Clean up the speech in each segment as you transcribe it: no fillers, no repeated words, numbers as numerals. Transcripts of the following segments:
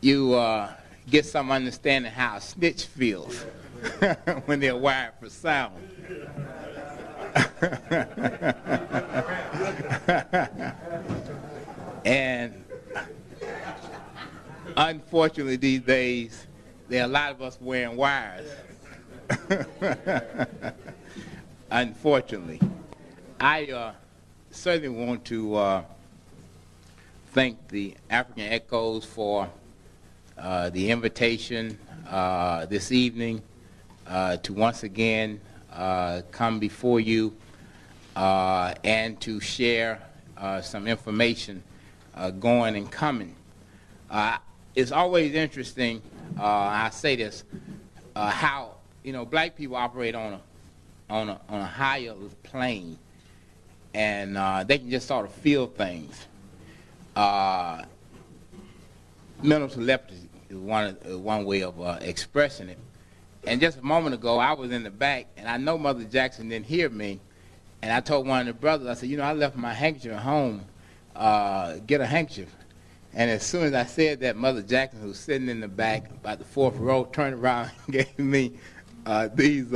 you get some understanding how a snitch feels when they're wired for sound. And unfortunately these days, there are a lot of us wearing wires. Unfortunately. I certainly want to thank the African Echoes for the invitation this evening to once again come before you and to share some information going and coming. It's always interesting, I say this, how black people operate on a higher plane, and they can just sort of feel things. Mental telepathy is one way of expressing it. And just a moment ago, I was in the back, and I know Mother Jackson didn't hear me, and I told one of the brothers, I said, I left my handkerchief at home. Get a handkerchief. And as soon as I said that, Mother Jackson, who was sitting in the back, about the fourth row, turned around and gave me these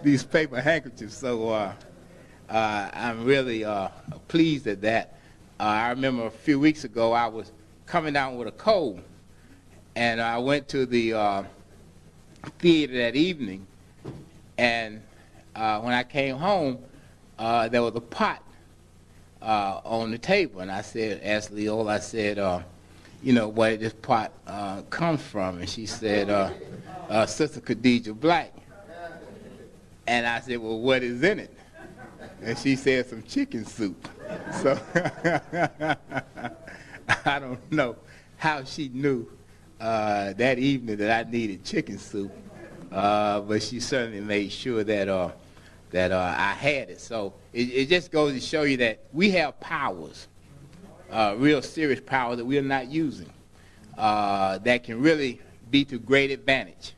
these paper handkerchiefs. So I'm really pleased at that. I remember a few weeks ago I was coming down with a cold, and I went to the theater that evening, and when I came home, there was a pot on the table, and I asked Leola, I said, where this pot comes from, and she said, Sister Khadijah Black. And I said, well, what is in it? And she said, some chicken soup. So I don't know how she knew that evening that I needed chicken soup, but she certainly made sure that I had it. So it just goes to show you that we have powers, real serious power that we are not using, that can really be to great advantage.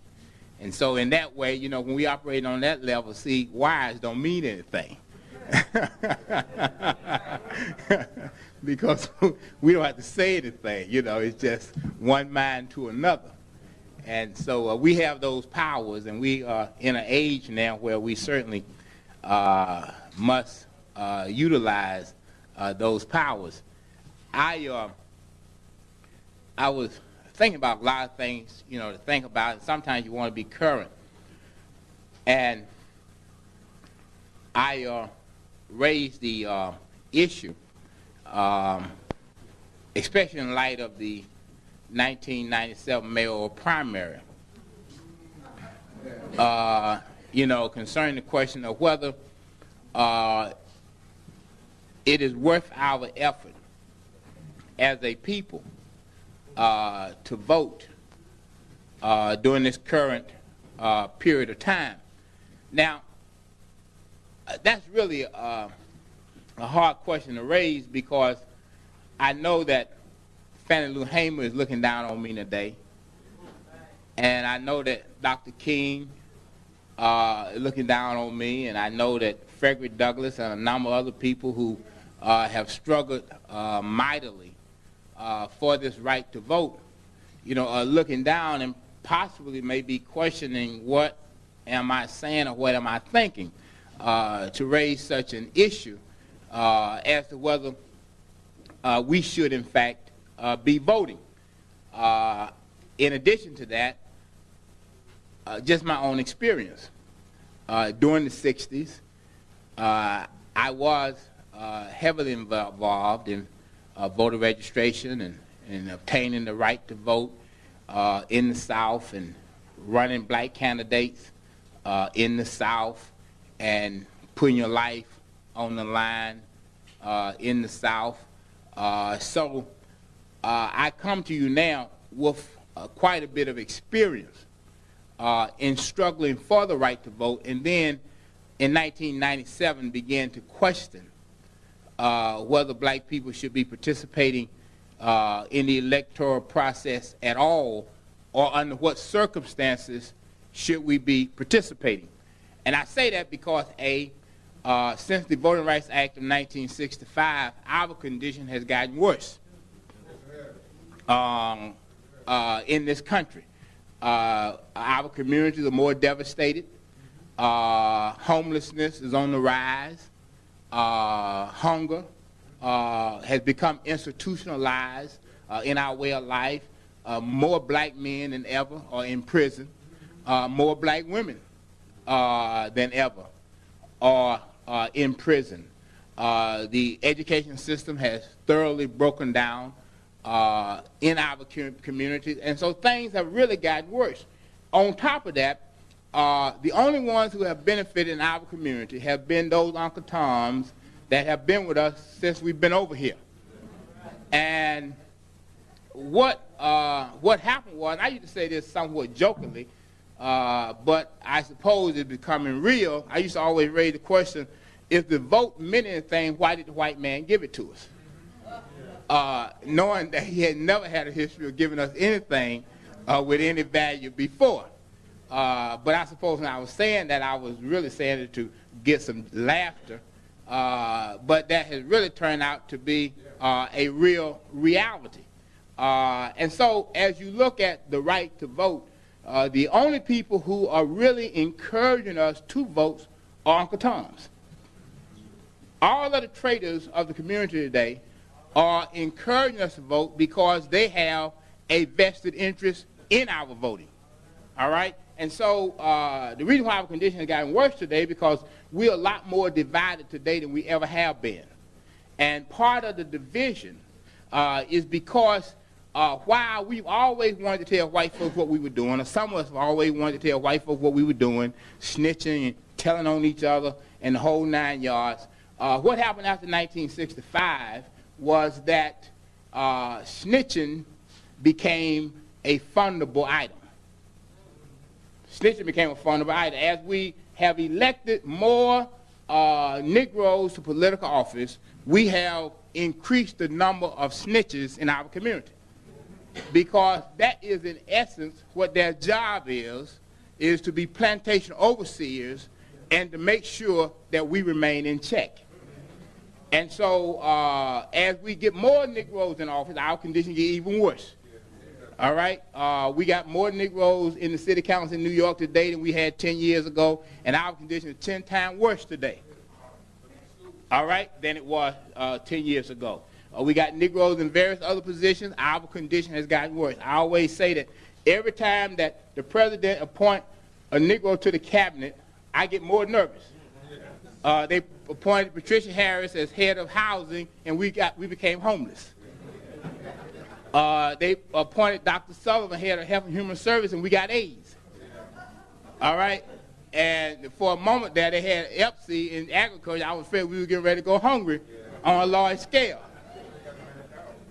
And so in that way, when we operate on that level, see, wires don't mean anything. Because we don't have to say anything, it's just one mind to another. And so we have those powers, and we are in an age now where we certainly must utilize those powers. I was thinking about a lot of things, to think about, and sometimes you want to be current. And I raised the issue, especially in light of the 1997 mayoral primary, concerning the question of whether it is worth our effort as a people to vote during this current period of time. Now, that's really a hard question to raise, because I know that Fannie Lou Hamer is looking down on me today, and I know that Dr. King is looking down on me, and I know that Frederick Douglass and a number of other people who have struggled mightily for this right to vote, are looking down and possibly may be questioning what am I saying or what am I thinking to raise such an issue as to whether we should in fact be voting. In addition to that, just my own experience. During the 60s, I was heavily involved in voter registration and obtaining the right to vote in the South, and running black candidates in the South, and putting your life on the line in the South. So I come to you now with quite a bit of experience in struggling for the right to vote, and then in 1997 began to question whether black people should be participating in the electoral process at all, or under what circumstances should we be participating. And I say that because, A, since the Voting Rights Act of 1965, our condition has gotten worse in this country. Our communities are more devastated. Homelessness is on the rise. Hunger has become institutionalized in our way of life. More black men than ever are in prison. More black women than ever are in prison. The education system has thoroughly broken down in our communities, and so things have really gotten worse. On top of that, the only ones who have benefited in our community have been those Uncle Toms that have been with us since we've been over here. And what happened was, and I used to say this somewhat jokingly, but I suppose it's becoming real. I used to always raise the question, if the vote meant anything, why did the white man give it to us? Knowing that he had never had a history of giving us anything with any value before. But I suppose when I was saying that, I was really saying it to get some laughter. But that has really turned out to be a real reality. And so as you look at the right to vote, the only people who are really encouraging us to vote are Uncle Toms. All of the traitors of the community today are encouraging us to vote because they have a vested interest in our voting. All right? And so the reason why our condition has gotten worse today because we're a lot more divided today than we ever have been. And part of the division is because while we've always wanted to tell white folks what we were doing, or some of us have always wanted to tell white folks what we were doing, snitching and telling on each other and the whole 9 yards, what happened after 1965 was that snitching became a fundable item. Snitching became a fundable item. As we have elected more Negroes to political office, we have increased the number of snitches in our community. Because that is in essence what their job is to be plantation overseers and to make sure that we remain in check. And so as we get more Negroes in office, our condition gets even worse. All right? We got more Negroes in the city council in New York today than we had 10 years ago, and our condition is 10 times worse today. All right? Than it was 10 years ago. We got Negroes in various other positions. Our condition has gotten worse. I always say that every time that the president appoints a Negro to the cabinet, I get more nervous. They appointed Patricia Harris as head of housing, and we became homeless. They appointed Dr. Sullivan head of Health and Human Services, and we got AIDS. All right? And for a moment there, they had Epsi in agriculture. I was afraid we were getting ready to go hungry on a large scale.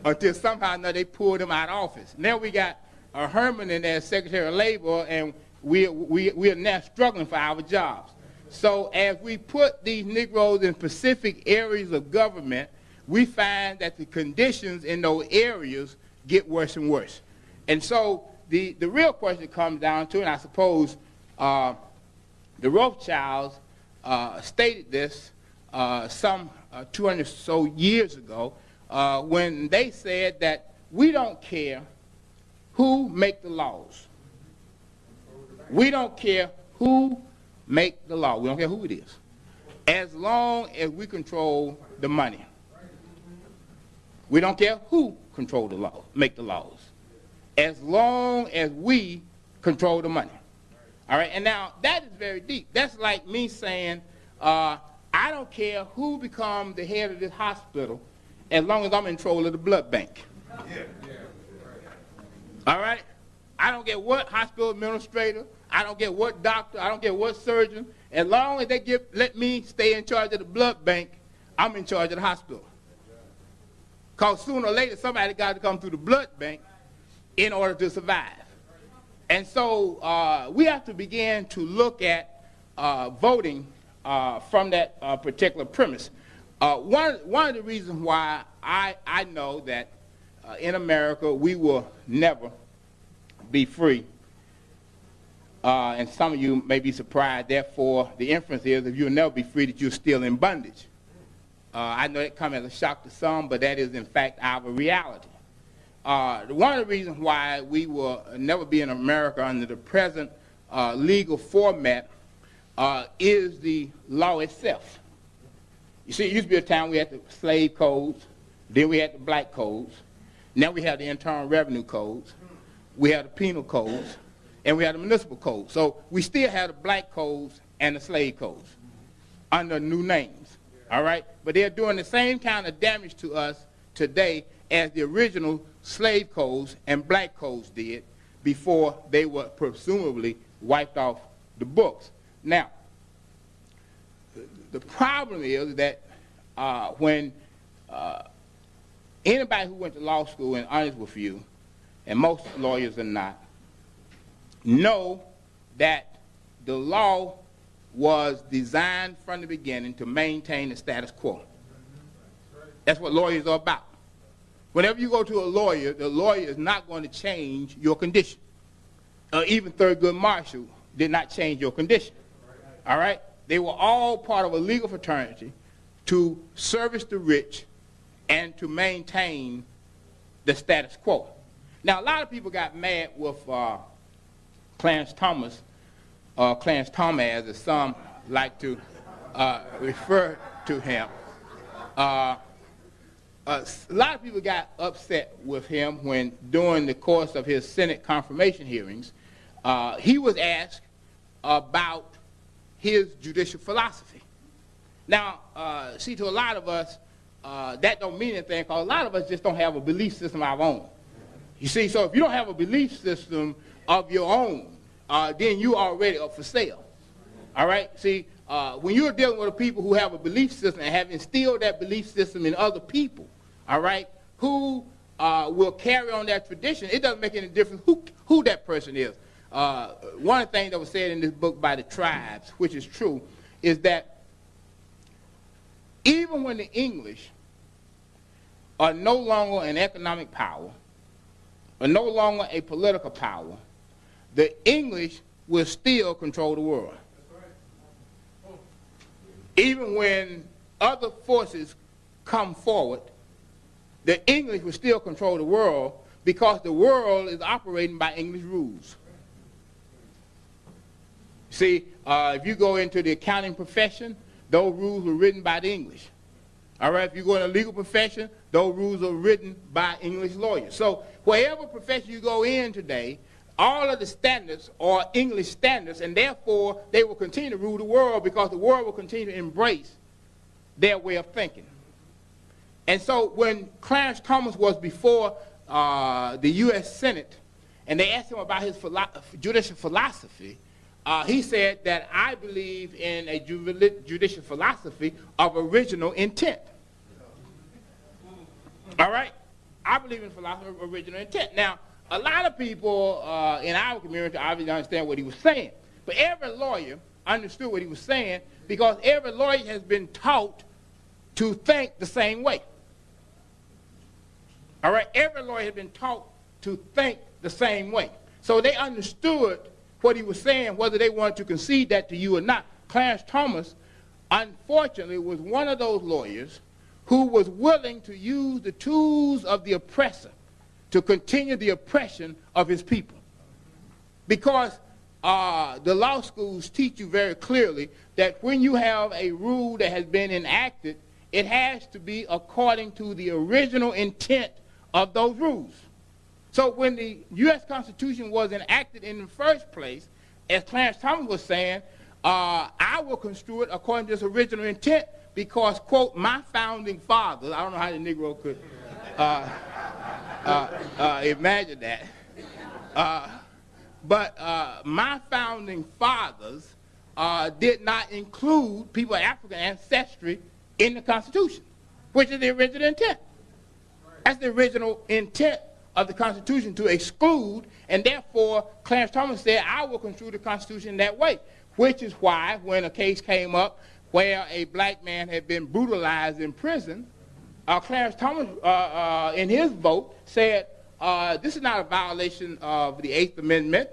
Until somehow or another they pulled him out of office. Now we got Herman in there as Secretary of Labor, and we are now struggling for our jobs. So as we put these Negroes in specific areas of government, we find that the conditions in those areas get worse and worse. And so the real question comes down to, and I suppose the Rothschilds stated this some 200 or so years ago, when they said that we don't care who make the laws. We don't care who make the law. We don't care who it is. As long as we control the money. We don't care who control the law, make the laws. As long as we control the money. All right, and now that is very deep. That's like me saying, I don't care who becomes the head of this hospital as long as I'm in control of the blood bank. All right? I don't care what hospital administrator, I don't care what doctor, I don't care what surgeon. As long as they let me stay in charge of the blood bank, I'm in charge of the hospital. Because sooner or later, somebody got to come through the blood bank in order to survive. And so we have to begin to look at voting from that particular premise. One of the reasons why I know that in America we will never be free and some of you may be surprised. Therefore, the inference is if you'll never be free, that you're still in bondage. I know it comes as a shock to some, but that is, in fact, our reality. One of the reasons why we will never be in America under the present legal format is the law itself. You see, it used to be a time we had the slave codes, then we had the black codes, now we have the Internal Revenue codes, we have the penal codes, and we have the municipal codes. So we still have the black codes and the slave codes under new names, all right? But they're doing the same kind of damage to us today as the original slave codes and black codes did before they were presumably wiped off the books. Now, the problem is that when anybody who went to law school and honest with you, and most lawyers are not, know that the law was designed from the beginning to maintain the status quo. That's what lawyers are about. Whenever you go to a lawyer, the lawyer is not going to change your condition. Even Thurgood Marshall did not change your condition. All right? They were all part of a legal fraternity to service the rich and to maintain the status quo. Now, a lot of people got mad with Clarence Thomas, Clarence Thomas, as some like to refer to him. A lot of people got upset with him when, during the course of his Senate confirmation hearings, he was asked about his judicial philosophy. Now, see, to a lot of us, that don't mean anything, because a lot of us just don't have a belief system of our own. You see, so if you don't have a belief system of your own, then you are already up for sale. All right? See, when you're dealing with people who have a belief system and have instilled that belief system in other people, all right, who will carry on that tradition, it doesn't make any difference who that person is. One of the things that was said in this book by the tribes, which is true, is that even when the English are no longer an economic power, or no longer a political power, the English will still control the world. Even when other forces come forward, the English will still control the world because the world is operating by English rules. See, if you go into the accounting profession, those rules were written by the English. All right, if you go in the legal profession, those rules are written by English lawyers. So wherever profession you go in today, all of the standards are English standards, and therefore they will continue to rule the world because the world will continue to embrace their way of thinking. And so when Clarence Thomas was before the U.S. Senate, and they asked him about his judicial philosophy, he said that I believe in a judicial philosophy of original intent. All right? I believe in philosophy of original intent. Now, a lot of people in our community obviously understand what he was saying. But every lawyer understood what he was saying because every lawyer has been taught to think the same way. All right? Every lawyer has been taught to think the same way. So they understood what he was saying, whether they wanted to concede that to you or not. Clarence Thomas, unfortunately, was one of those lawyers who was willing to use the tools of the oppressor to continue the oppression of his people. Because the law schools teach you very clearly that when you have a rule that has been enacted, it has to be according to the original intent of those rules. So when the U.S. Constitution was enacted in the first place, as Clarence Thomas was saying, I will construe it according to its original intent because, quote, my founding fathers, I don't know how the Negro could imagine that, but my founding fathers did not include people of African ancestry in the Constitution, which is the original intent. That's the original intent of the Constitution, to exclude, and therefore Clarence Thomas said, I will construe the Constitution that way, which is why when a case came up where a black man had been brutalized in prison, Clarence Thomas, in his vote, said, this is not a violation of the Eighth Amendment.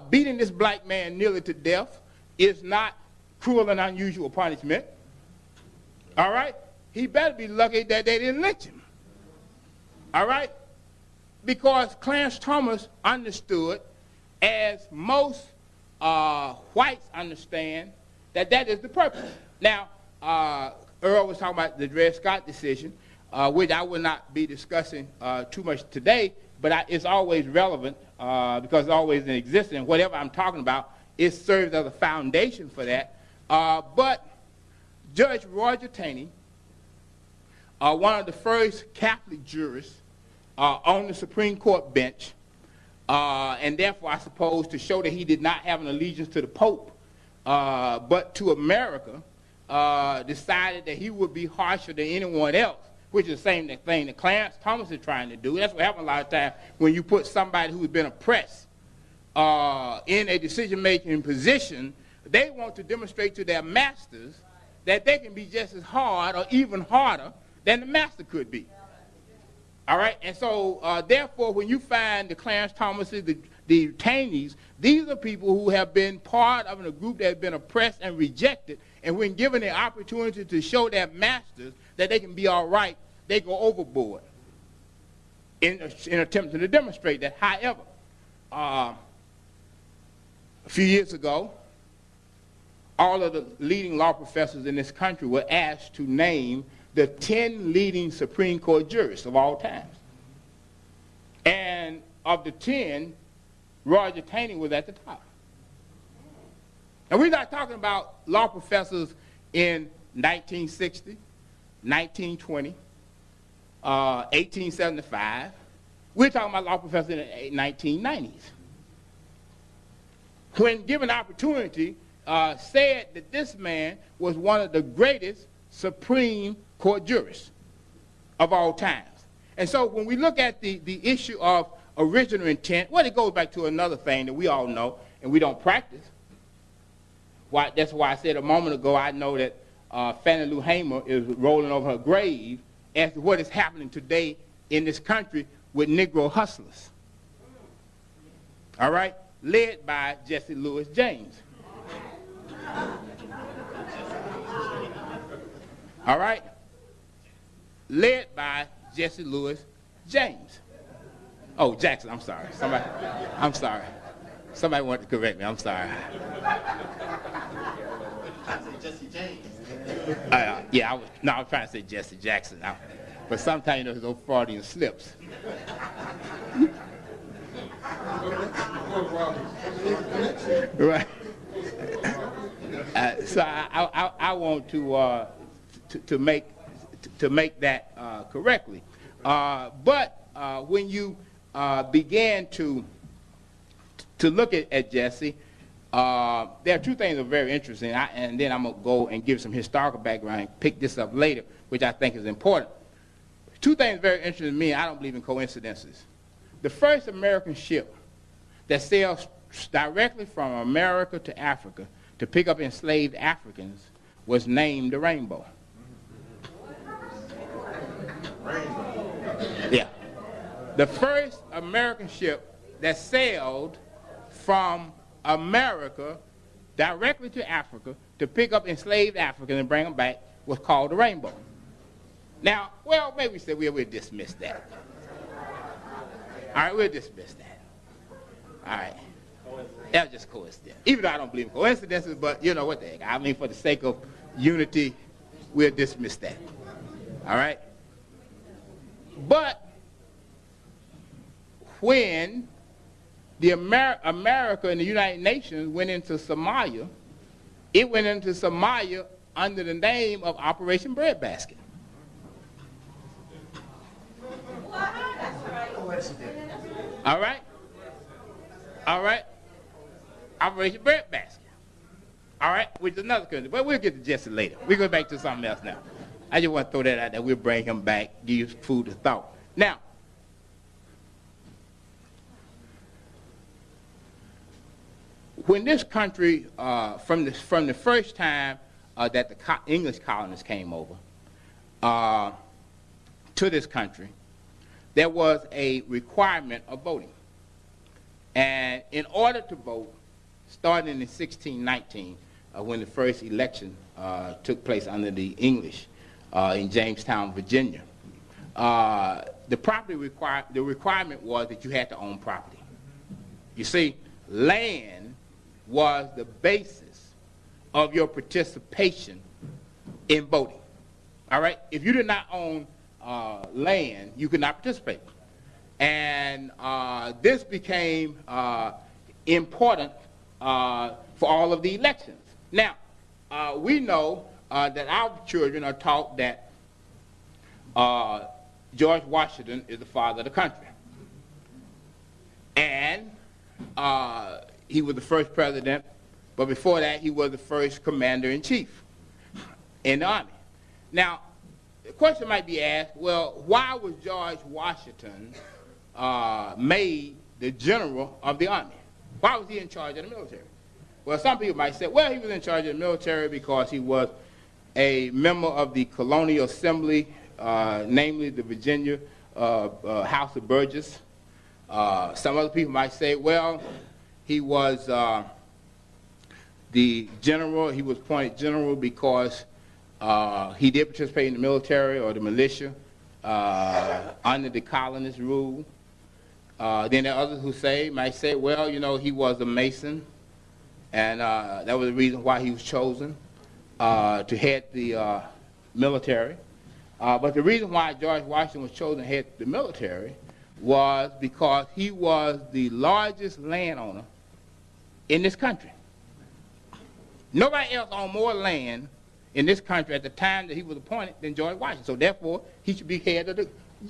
beating this black man nearly to death is not cruel and unusual punishment. All right? He better be lucky that they didn't lynch him. All right? Because Clarence Thomas understood, as most whites understand, that that is the purpose. Now, Earl was talking about the Dred Scott decision, which I will not be discussing too much today, but it's always relevant because it's always in existence. And whatever I'm talking about, it serves as a foundation for that. But Judge Roger Taney, one of the first Catholic jurists on the Supreme Court bench, and therefore, I suppose, to show that he did not have an allegiance to the Pope, but to America, decided that he would be harsher than anyone else, which is the same thing that Clarence Thomas is trying to do. That's what happens a lot of times when you put somebody who's been oppressed in a decision-making position. They want to demonstrate to their masters that they can be just as hard or even harder than the master could be. All right? And so, therefore, when you find the Clarence Thomases, the Taneys, these are people who have been part of a group that has been oppressed and rejected, and when given the opportunity to show their masters that they can be all right, they go overboard in attempting to demonstrate that. However, a few years ago, all of the leading law professors in this country were asked to name the 10 leading Supreme Court jurists of all times. And of the 10, Roger Taney was at the top. And we're not talking about law professors in 1960, 1920, 1875. We're talking about law professors in the 1990s. When given opportunity, said that this man was one of the greatest Supreme Court jurists of all times. And so when we look at the issue of original intent, well, it goes back to another thing that we all know and we don't practice. That's why I said a moment ago, I know that Fannie Lou Hamer is rolling over her grave as to what is happening today in this country with Negro hustlers. All right? Led by Jesse Louis James. All right? Led by Jesse Louis James. Oh, Jackson, I'm sorry. I'm sorry. Somebody wanted to correct me. I'm sorry. Jesse James. Yeah, I was trying to say Jesse Jackson. But sometimes, there's those Freudian slips. Right. So I want to make that correctly. But when you began to look at Jesse, there are two things that are very interesting, and then I'm going to go and give some historical background and pick this up later, which I think is important. Two things very interesting to me, I don't believe in coincidences. The first American ship that sailed directly from America to Africa to pick up enslaved Africans was named the Rainbow. Yeah. The first American ship that sailed from America directly to Africa to pick up enslaved Africans and bring them back was called the Rainbow. Now, well, maybe we said we'll dismiss that. All right, we'll dismiss that. All right. That was just coincidence. Even though I don't believe in coincidences, but you know what the heck. I mean, for the sake of unity, we'll dismiss that. All right? But when the America and the United Nations went into Somalia, it went into Somalia under the name of Operation Breadbasket. All right? All right? Operation Breadbasket. All right? Which is another country. But we'll get to Jesse later. We'll go back to something else now. I just want to throw that out there. We'll bring him back, give you food for thought. Now, when this country, from the first time that the English colonists came over to this country, there was a requirement of voting. And in order to vote, starting in 1619, when the first election took place under the English in Jamestown, Virginia, the requirement was that you had to own property. You see, land was the basis of your participation in voting. All right? If you did not own land, you could not participate. And this became important for all of the elections. Now, we know that our children are taught that George Washington is the father of the country. And he was the first president, but before that, he was the first commander-in-chief in the Army. Now, the question might be asked, well, why was George Washington made the general of the Army? Why was he in charge of the military? Well, some people might say, well, he was in charge of the military because he was a member of the Colonial Assembly, namely the Virginia House of Burgess. Some other people might say, well, he was the general, he was appointed general because he did participate in the military or the militia under the colonist rule. Then there are others who might say, well, you know, he was a Mason, and that was the reason why he was chosen to head the military. But the reason why George Washington was chosen to head the military was because he was the largest landowner in this country. Nobody else owned more land in this country at the time that he was appointed than George Washington. So therefore, he should be head of the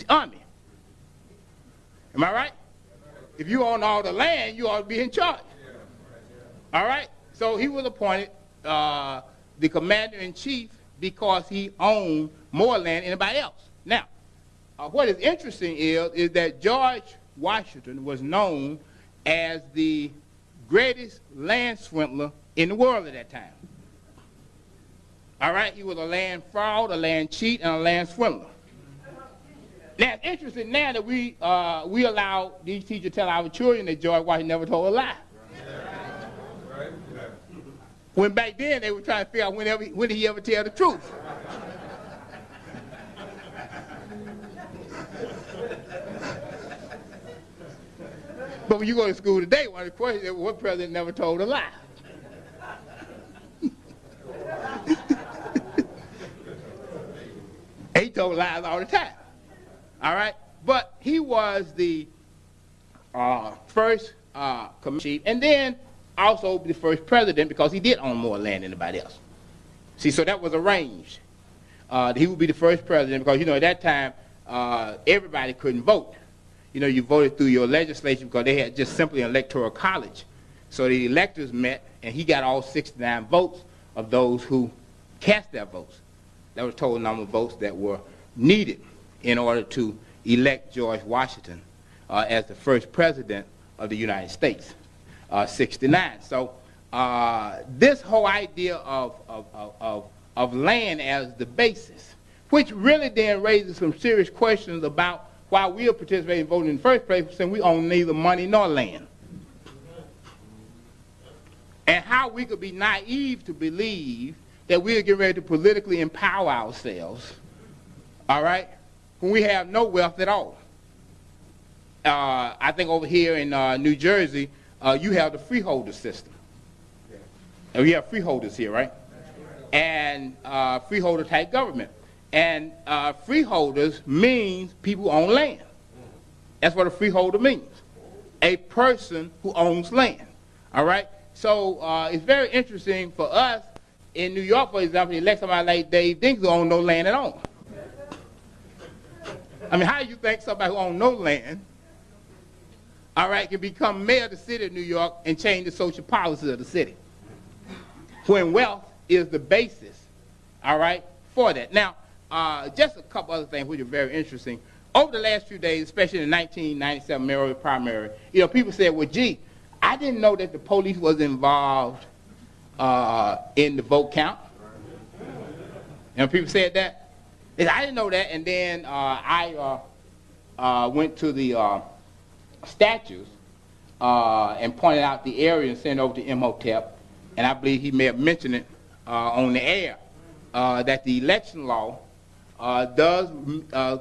Army. Am I right? If you own all the land, you ought to be in charge. All right? So he was appointed the commander-in-chief because he owned more land than anybody else. Now, what is interesting is that George Washington was known as the greatest land swindler in the world at that time. All right? He was a land fraud, a land cheat, and a land swindler. Now, it's interesting now that we allow these teachers to tell our children that George Washington never told a lie. Right. When back then they were trying to figure out when did he ever tell the truth. But when you go to school today, one of the questions is, what president never told a lie? He told lies all the time. All right? But he was the first commander chief, and then also the first president because he did own more land than anybody else. See, so that was arranged. He would be the first president because, you know, at that time, everybody couldn't vote. You know, you voted through your legislature because they had just simply an electoral college. So the electors met, and he got all 69 votes of those who cast their votes. That was the total number of votes that were needed in order to elect George Washington as the first president of the United States, 69. So this whole idea of land as the basis, which really then raises some serious questions about why we are participating in voting in the first place since we own neither money nor land. And how we could be naive to believe that we are getting ready to politically empower ourselves, all right, when we have no wealth at all. I think over here in New Jersey, you have the freeholder system. And we have freeholders here, right? And freeholder type government. And freeholders means people who own land. That's what a freeholder means. A person who owns land. All right? So it's very interesting for us in New York, for example, to elect somebody like Dave Dinks who owns no land at all. I mean, how do you think somebody who owns no land, all right, can become mayor of the city of New York and change the social policy of the city? When wealth is the basis, all right, for that. Now, just a couple other things which are very interesting. Over the last few days, especially in the 1997 mayoral primary, you know, people said, well, gee, I didn't know that the police was involved in the vote count. You know, people said that. I didn't know that, and then I went to the statues and pointed out the area and sent it over to Imhotep, and I believe he may have mentioned it on the air, that the election law does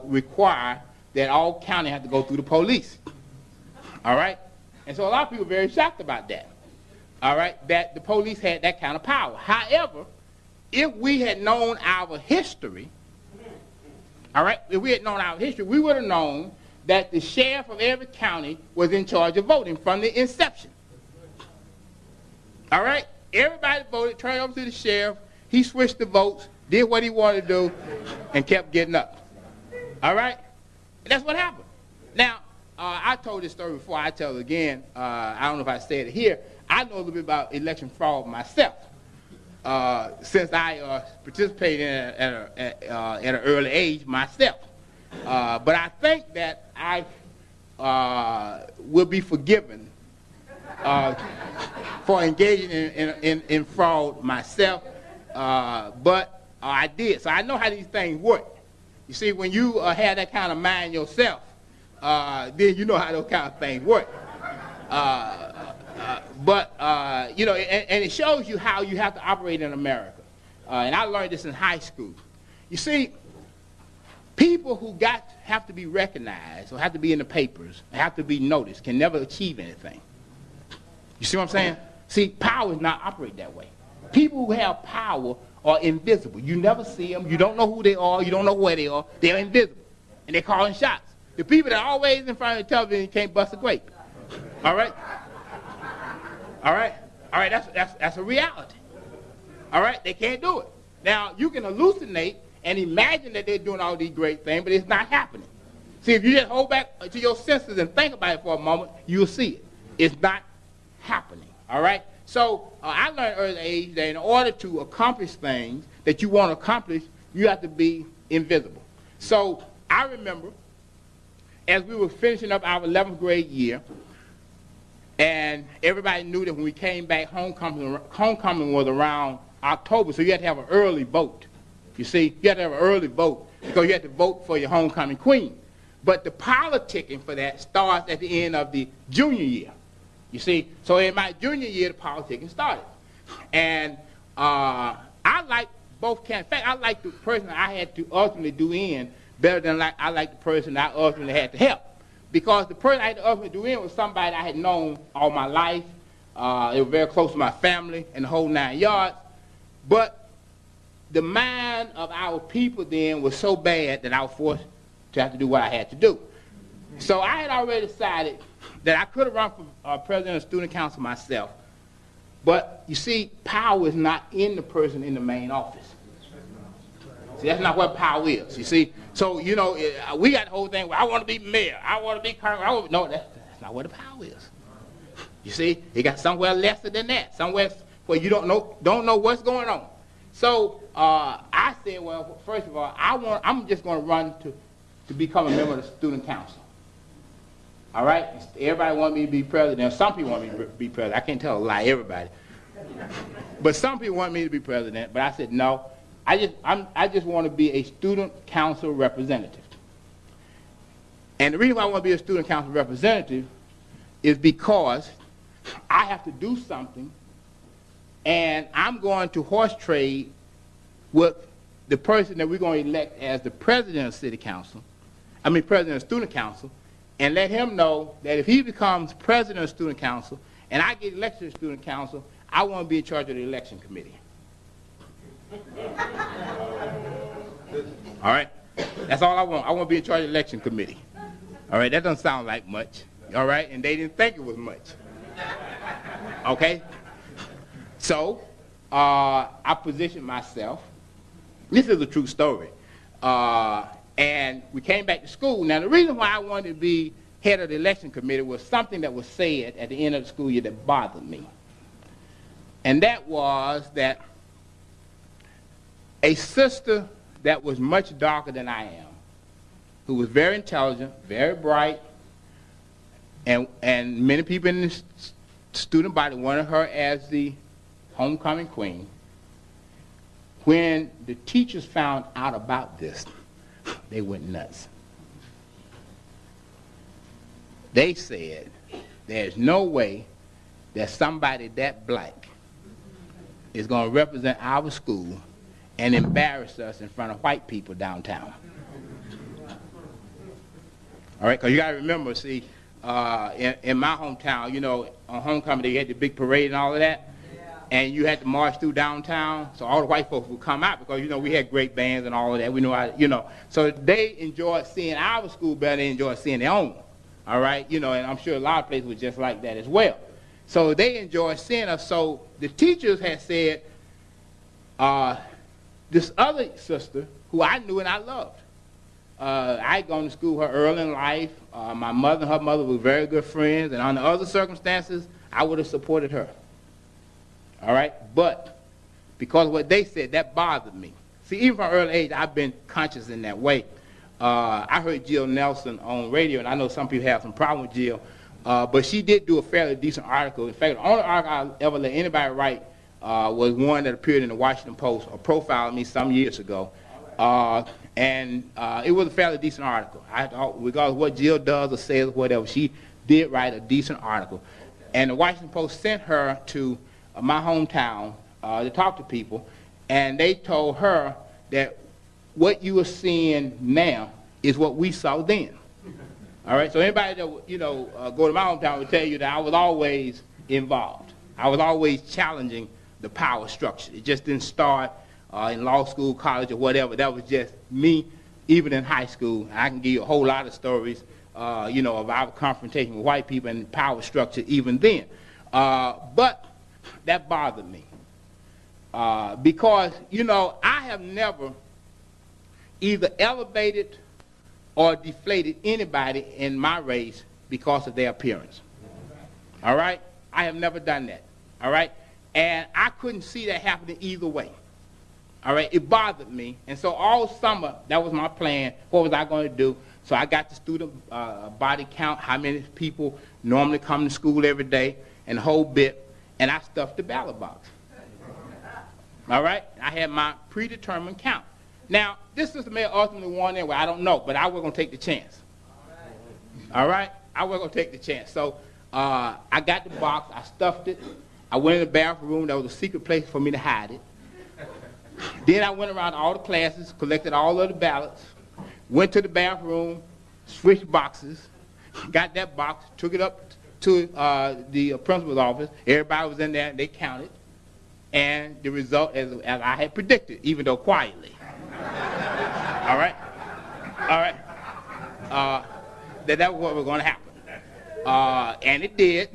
require that all county have to go through the police. All right? And so a lot of people are very shocked about that. All right? That the police had that kind of power. However, if we had known our history, all right, if we had known our history, we would have known that the sheriff of every county was in charge of voting from the inception. All right? Everybody voted, turned over to the sheriff. He switched the votes, did what he wanted to do, and kept getting up. All right? And that's what happened. Now, I told this story before. I tell it again. I don't know if I said it here. I know a little bit about election fraud myself, since I participated in it at an early age myself. But I think that I will be forgiven for engaging in fraud myself. But I did. So I know how these things work. You see, when you have that kind of mind yourself, then you know how those kind of things work. You know, and it shows you how you have to operate in America. And I learned this in high school. You see, people who have to be recognized or have to be in the papers, have to be noticed, can never achieve anything. You see what I'm saying? See, power does not operate that way. People who have power are invisible. You never see them. You don't know who they are. You don't know where they are. They're invisible. And they're calling shots. The people that are always in front of the television can't bust a grape. All right? All right? All right, that's a reality. All right? They can't do it. Now, you can hallucinate and imagine that they're doing all these great things, but it's not happening. See, if you just hold back to your senses and think about it for a moment, you'll see it. It's not happening. All right? So I learned at an early age that in order to accomplish things that you want to accomplish, you have to be invisible. So I remember as we were finishing up our 11th grade year, and everybody knew that when we came back, homecoming was around October, so you had to have an early vote. You see, you had to have an early vote because you had to vote for your homecoming queen. But the politicking for that starts at the end of the junior year. You see, so in my junior year, the politicking started. And I like both candidates. In fact, I like the person I had to ultimately do in better than I like the person I ultimately had to help. Because the person I had to ultimately do in was somebody I had known all my life. They were very close to my family and the whole 9 yards. But the mind of our people then was so bad that I was forced to have to do what I had to do. So I had already decided that I could have run for president of student council myself. But you see, power is not in the person in the main office. See, that's not what power is, you see. So, you know, we got the whole thing where I want to be mayor, I want to be colonel. No, that's not what the power is. You see, it got somewhere lesser than that, somewhere where you don't know what's going on. So I said, well, first of all, I'm just going to run to become a member of the student council. All right? Everybody wanted me to be president. Some people want me to be president. I can't tell a lie, everybody. But some people want me to be president. But I said, no, I just want to be a student council representative. And the reason why I want to be a student council representative is because I have to do something, and I'm going to horse trade with the person that we're going to elect as the president of president of student council, and let him know that if he becomes president of student council and I get elected to student council, I want to be in charge of the election committee. All right? That's all I want. I want to be in charge of the election committee. All right? That doesn't sound like much. All right? And they didn't think it was much. Okay? So, I positioned myself. This is a true story. And we came back to school. Now, the reason why I wanted to be head of the election committee was something that was said at the end of the school year that bothered me. And that was that a sister that was much darker than I am, who was very intelligent, very bright, and many people in the student body wanted her as the homecoming queen. When the teachers found out about this, they went nuts. They said there's no way that somebody that black is going to represent our school and embarrass us in front of white people downtown. All right, because you got to remember, see, in my hometown, you know, on homecoming, they had the big parade and all of that. Yeah. And you had to march through downtown, so all the white folks would come out because, you know, we had great bands and all of that. We know how, you know. So they enjoyed seeing our school better than they enjoyed seeing their own. All right, you know, and I'm sure a lot of places were just like that as well. So they enjoyed seeing us. So the teachers had said, this other sister who I knew and I loved, I had gone to school with her early in life. My mother and her mother were very good friends, and under other circumstances, I would have supported her. All right? But because of what they said, that bothered me. See, even from an early age, I've been conscious in that way. I heard Jill Nelson on radio, and I know some people have some problem with Jill, but she did do a fairly decent article. In fact, the only article I ever let anybody write was one that appeared in the Washington Post, or profiled me some years ago. And it was a fairly decent article. Regardless of what Jill does or says or whatever, she did write a decent article. And the Washington Post sent her to my hometown to talk to people, and they told her that what you are seeing now is what we saw then. All right, so anybody that, you know, go to my hometown will tell you that I was always involved. I was always challenging the power structure. It just didn't start in law school, college, or whatever. That was just me, even in high school. I can give you a whole lot of stories, you know, of our confrontation with white people and power structure even then. But that bothered me because, you know, I have never either elevated or deflated anybody in my race because of their appearance. All right? I have never done that. All right? And I couldn't see that happening either way. All right, it bothered me. And so all summer, that was my plan. What was I going to do? So I got the student body count, how many people normally come to school every day, and the whole bit, and I stuffed the ballot box. All right? I had my predetermined count. Now, this system may ultimately won anyway. I don't know, but I was going to take the chance. All right? I was going to take the chance. So I got the box. I stuffed it. I went in the bathroom. That was a secret place for me to hide it. Then I went around all the classes, collected all of the ballots, went to the bathroom, switched boxes, got that box, took it up to the principal's office. Everybody was in there, and they counted. And the result, as I had predicted, even though quietly. All right? All right? That was what was going to happen. And it did.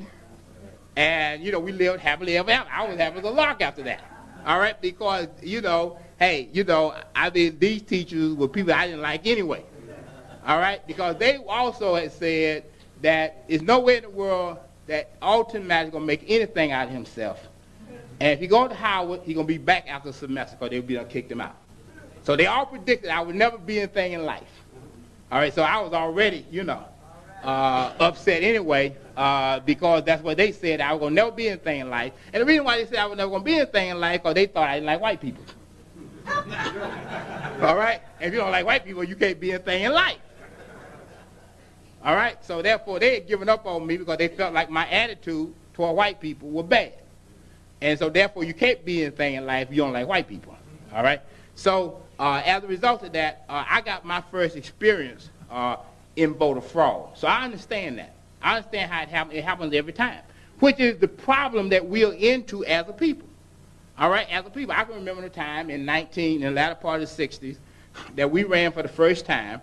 And, you know, we lived happily ever after. I was happy as a lark after that. All right, because, you know, hey, you know, I mean, these teachers were people I didn't like anyway. All right, because they also had said that there's no way in the world that Alton Maddox is going to make anything out of himself. And if he goes to Howard, he's going to be back after the semester because they'll be done kicked him out. So they all predicted I would never be anything in life. All right, so I was already, you know, upset anyway, because that's what they said. I was going to never be anything in life. And the reason why they said I was never going to be anything in life, because they thought I didn't like white people. All right? If you don't like white people, you can't be anything in life. All right? So therefore, they had given up on me because they felt like my attitude toward white people were bad. And so therefore, you can't be anything in life if you don't like white people. All right? So as a result of that, I got my first experience in voter fraud. So I understand that. I understand how it happens. It happens every time, which is the problem that we're into as a people. All right, as a people. I can remember the time in the latter part of the 60s that we ran for the first time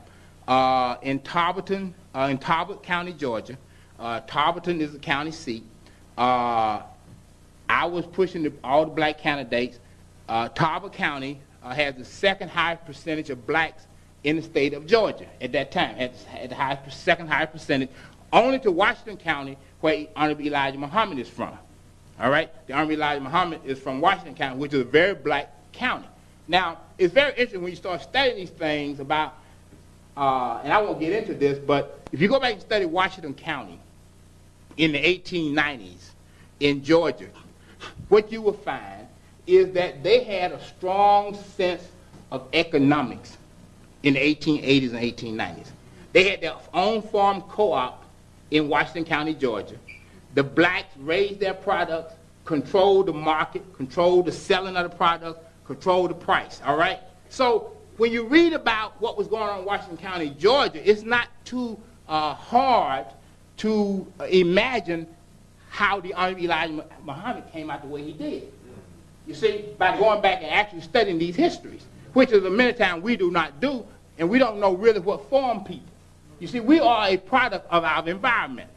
in Talbot County, Georgia. Talbot is the county seat. I was pushing all the black candidates. Talbot County has the second highest percentage of blacks in the state of Georgia at that time, had the second highest percentage, only to Washington County, where Honorable Elijah Muhammad is from. All right? The Honorable Elijah Muhammad is from Washington County, which is a very black county. Now, it's very interesting when you start studying these things about, and I won't get into this, but if you go back and study Washington County in the 1890s in Georgia, what you will find is that they had a strong sense of economics in the 1880s and 1890s. They had their own farm co-op in Washington County, Georgia. the blacks raised their products, controlled the market, controlled the selling of the product, controlled the price, all right? So when you read about what was going on in Washington County, Georgia, it's not too hard to imagine how the Honorable Elijah Muhammad came out the way he did. You see, by going back and actually studying these histories, which is a many times we do not do, and we don't know really what formed people. You see, we are a product of our environment.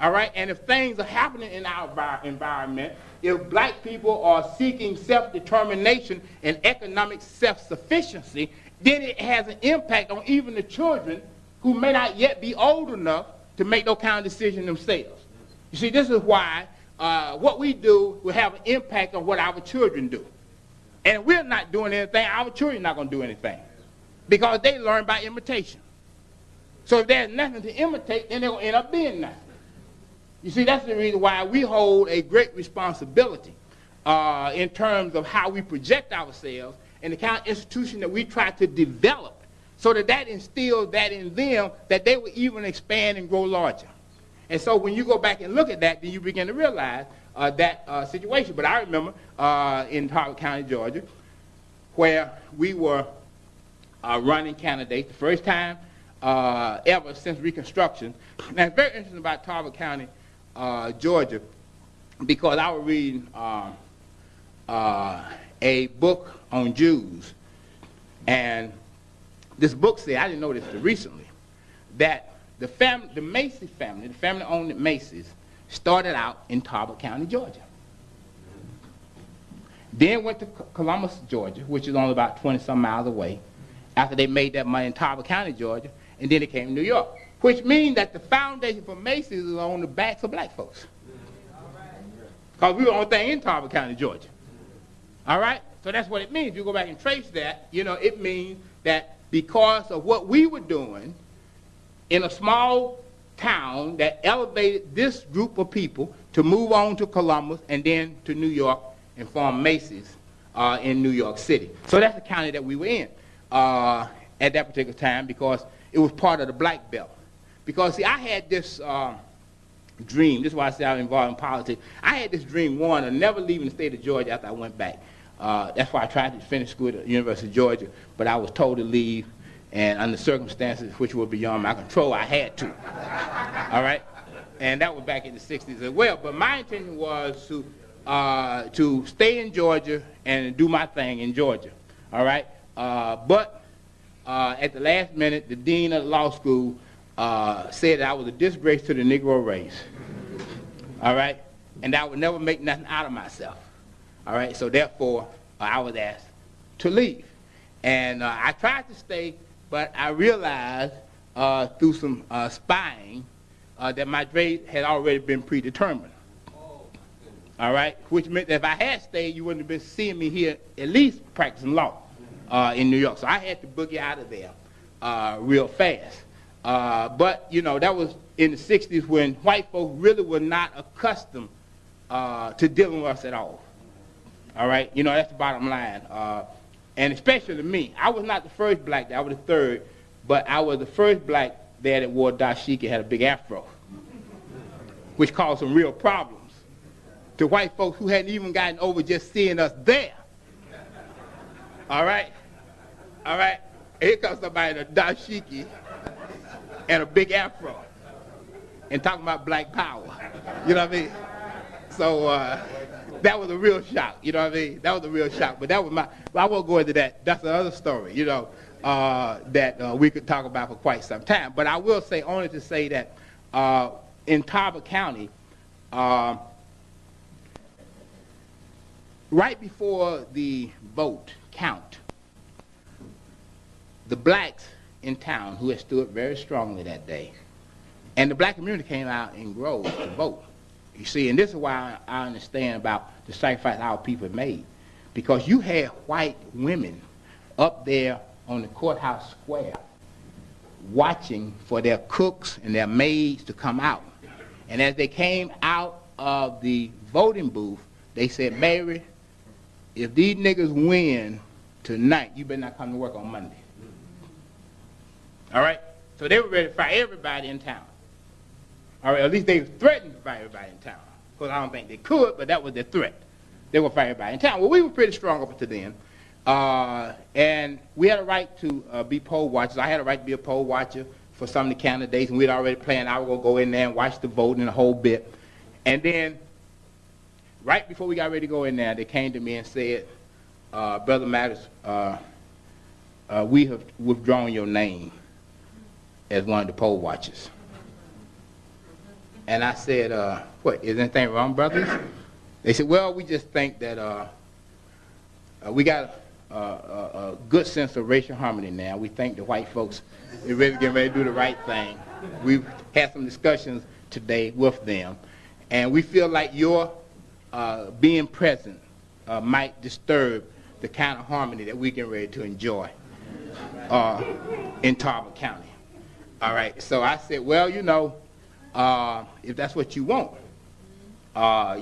All right? And if things are happening in our environment, if black people are seeking self-determination and economic self-sufficiency, then it has an impact on even the children who may not yet be old enough to make those kind of decisions themselves. You see, this is why what we do will have an impact on what our children do. And if we're not doing anything, our children are not going to do anything, because they learn by imitation. So if there's nothing to imitate, then they're going to end up being nothing. You see, that's the reason why we hold a great responsibility in terms of how we project ourselves and the kind of institution that we try to develop, so that that instills that in them, that they will even expand and grow larger. And so when you go back and look at that, then you begin to realize that situation. But I remember in Harvard County, Georgia, where we were running candidates, the first time ever since Reconstruction. Now, it's very interesting about Harvard County, Georgia, because I was reading a book on Jews, and this book said, I didn't know this recently, that the Macy family, the family owned Macy's, started out in Talbot County, Georgia. Then went to Columbus, Georgia, which is only about 20-some miles away, after they made that money in Talbot County, Georgia, and then it came to New York, which means that the foundation for Macy's is on the backs of black folks. Because we were the only thing in Talbot County, Georgia. All right? So that's what it means. If you go back and trace that, you know, it means that because of what we were doing in a small town that elevated this group of people to move on to Columbus and then to New York and form Macy's in New York City. So that's the county that we were in at that particular time, because it was part of the Black Belt. Because, see, I had this dream. This is why I say I'm involved in politics. I had this dream, one, of never leaving the state of Georgia after I went back. That's why I tried to finish school at the University of Georgia, but I was told to leave, and under circumstances which were beyond my control, I had to. All right? And that was back in the 60s as well. But my intention was to stay in Georgia and do my thing in Georgia. All right? But at the last minute, the dean of the law school said that I was a disgrace to the Negro race. All right? And I would never make nothing out of myself. All right? So therefore, I was asked to leave. And I tried to stay, but I realized through some spying that my grade had already been predetermined. All right? Which meant that if I had stayed, you wouldn't have been seeing me here at least practicing law in New York. So I had to boogie out of there real fast. But, you know, that was in the 60s when white folks really were not accustomed to dealing with us at all. All right? You know, that's the bottom line. And especially me. I was not the first black there. I was the third. But I was the first black there that wore dashiki, had a big afro, which caused some real problems to white folks who hadn't even gotten over just seeing us there. All right? All right? Here comes somebody in a dashiki and a big afro and talking about black power. You know what I mean? So that was a real shock. You know what I mean? That was a real shock. But that was my, I won't go into that. That's another story, you know, that we could talk about for quite some time. But I will say, only to say that in Talbot County, right before the vote count, the blacks in town who had stood very strongly that day, and the black community came out in groves to vote. You see, and this is why I understand about the sacrifice our people made, because you had white women up there on the courthouse square watching for their cooks and their maids to come out. And as they came out of the voting booth, they said, Mary, if these niggas win tonight, you better not come to work on Monday. All right? So they were ready to fire everybody in town. All right, at least they threatened to fight everybody in town. Because I don't think they could, but that was their threat. They were fighting everybody in town. Well, we were pretty strong up to then. And we had a right to be poll watchers. I had a right to be a poll watcher for some of the candidates, and we'd already planned I was going to go in there and watch the vote and the whole bit. And then, right before we got ready to go in there, they came to me and said, Brother Maddox, we have withdrawn your name as one of the poll watchers. And I said, what, is anything wrong, brothers? They said, well, we just think that we got a good sense of racial harmony now. We think the white folks are really getting ready to do the right thing. We've had some discussions today with them. And we feel like your being present might disturb the kind of harmony that we're getting ready to enjoy in Talbot County. All right, so I said, well, you know, if that's what you want,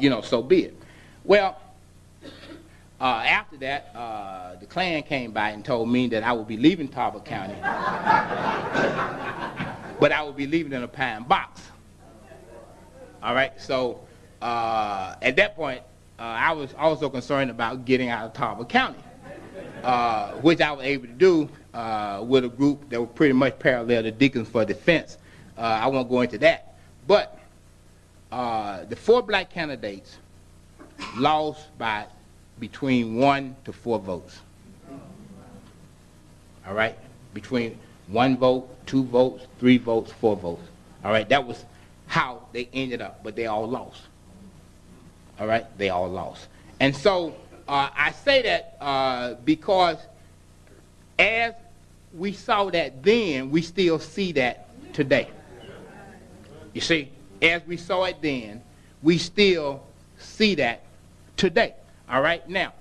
you know, so be it. Well, after that, the Klan came by and told me that I would be leaving Talbot County, but I would be leaving in a pine box. All right, so at that point, I was also concerned about getting out of Talbot County, which I was able to do with a group that was pretty much parallel to Deacons for Defense. I won't go into that. But the 4 black candidates lost by between 1 to 4 votes. All right? Between 1 vote, 2 votes, 3 votes, 4 votes. All right? That was how they ended up, but they all lost. All right? They all lost. And so I say that because as we saw that then, we still see that today. You see, as we saw it then, we still see that today. All right? Now,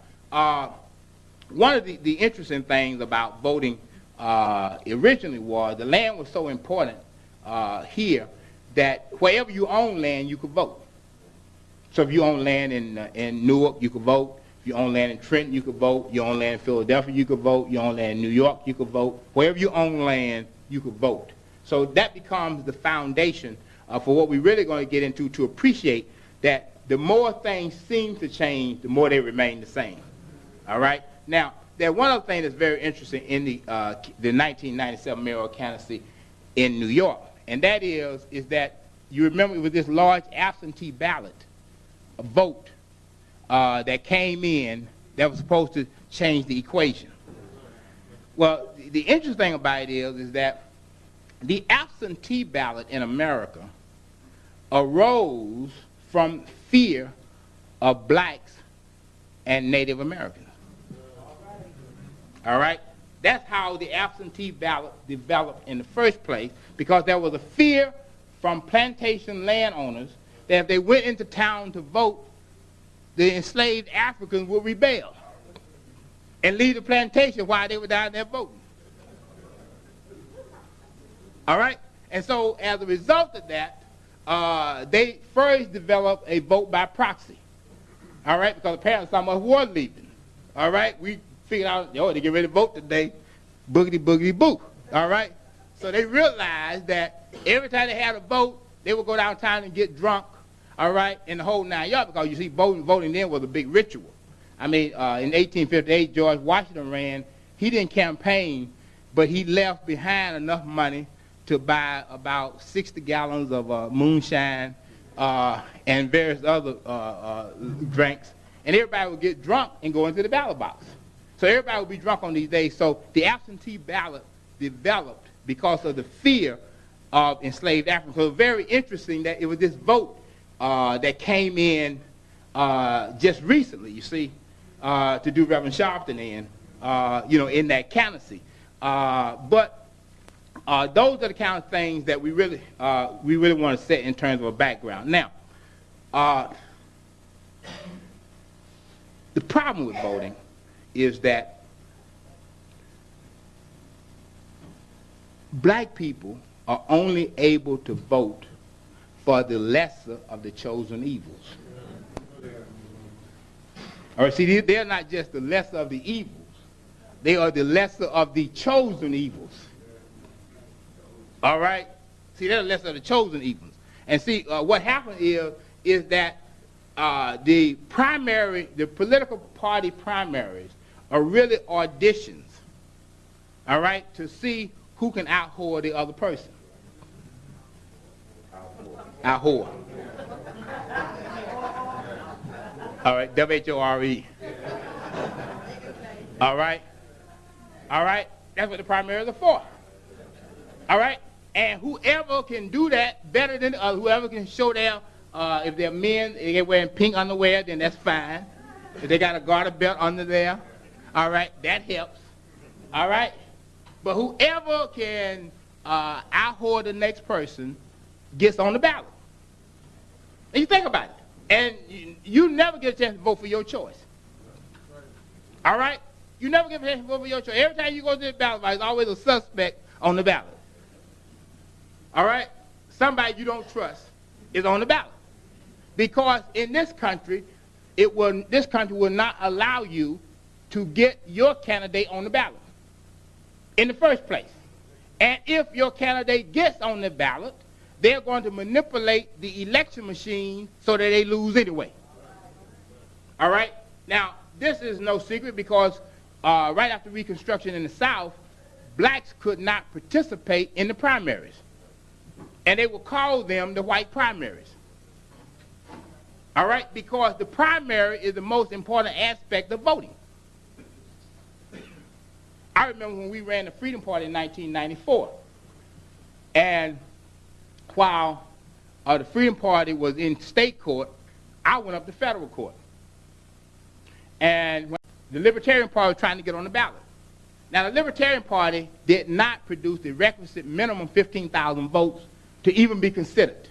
one of the interesting things about voting originally was the land was so important here that wherever you own land, you could vote. So if you own land in Newark, you could vote. If you own land in Trenton, you could vote. You own land in Philadelphia, you could vote. You own land in New York, you could vote. Wherever you own land, you could vote. So that becomes the foundation for what we're really going to get into to appreciate that the more things seem to change, the more they remain the same. All right? Now, there's one other thing that's very interesting in the 1997 mayoral candidacy in New York, and that is that you remember it was this large absentee ballot vote that came in that was supposed to change the equation. Well, the interesting thing about it is that the absentee ballot in America arose from fear of blacks and Native Americans. All right? That's how the absentee ballot developed in the first place, because there was a fear from plantation landowners that if they went into town to vote, the enslaved Africans would rebel and leave the plantation while they were down there voting. All right? And so as a result of that, they first developed a vote by proxy. All right? Because apparently some of us were leaving. All right? We figured out, they get ready to vote today. Boogity, boogity, boo. All right? So they realized that every time they had a vote, they would go downtown and get drunk, all right, in the whole 9 yards, because you see, voting then was a big ritual. I mean, in 1858, George Washington ran. He didn't campaign, but he left behind enough money to buy about 60 gallons of moonshine and various other drinks. And everybody would get drunk and go into the ballot box. So everybody would be drunk on these days. So the absentee ballot developed because of the fear of enslaved Africans. So it was very interesting that it was this vote that came in just recently, you see, to do Reverend Sharpton in, in that candidacy. But those are the kind of things that we really want to set in terms of a background. Now, the problem with voting is that black people are only able to vote for the lesser of the chosen evils. All right, see, they're not just the lesser of the evils. They are the lesser of the chosen evils. All right? See, they're the lesser of the chosen evils. And see, what happened is that the political party primaries are really auditions, all right, to see who can out-whore the other person. Out-whore. All right, W-H-O-R-E. All right? All right? That's what the primaries are for. All right? And whoever can do that better than the other, whoever can show their, if they're men, if they're wearing pink underwear, then that's fine. If they got a garter belt under there, all right, that helps. All right? But whoever can out-whore the next person gets on the ballot. And you think about it. And you never get a chance to vote for your choice. All right? You never get a chance to vote for your choice. Every time you go to the ballot, there's always a suspect on the ballot. All right? Somebody you don't trust is on the ballot. Because in this country, this country will not allow you to get your candidate on the ballot in the first place. And if your candidate gets on the ballot, they're going to manipulate the election machine so that they lose anyway. All right? Now, this is no secret because right after Reconstruction in the South, blacks could not participate in the primaries. And they would call them the white primaries. All right? Because the primary is the most important aspect of voting. I remember when we ran the Freedom Party in 1994. And while the Freedom Party was in state court, I went up to federal court. And when the Libertarian Party was trying to get on the ballot. Now, the Libertarian Party did not produce the requisite minimum 15,000 votes to even be considered.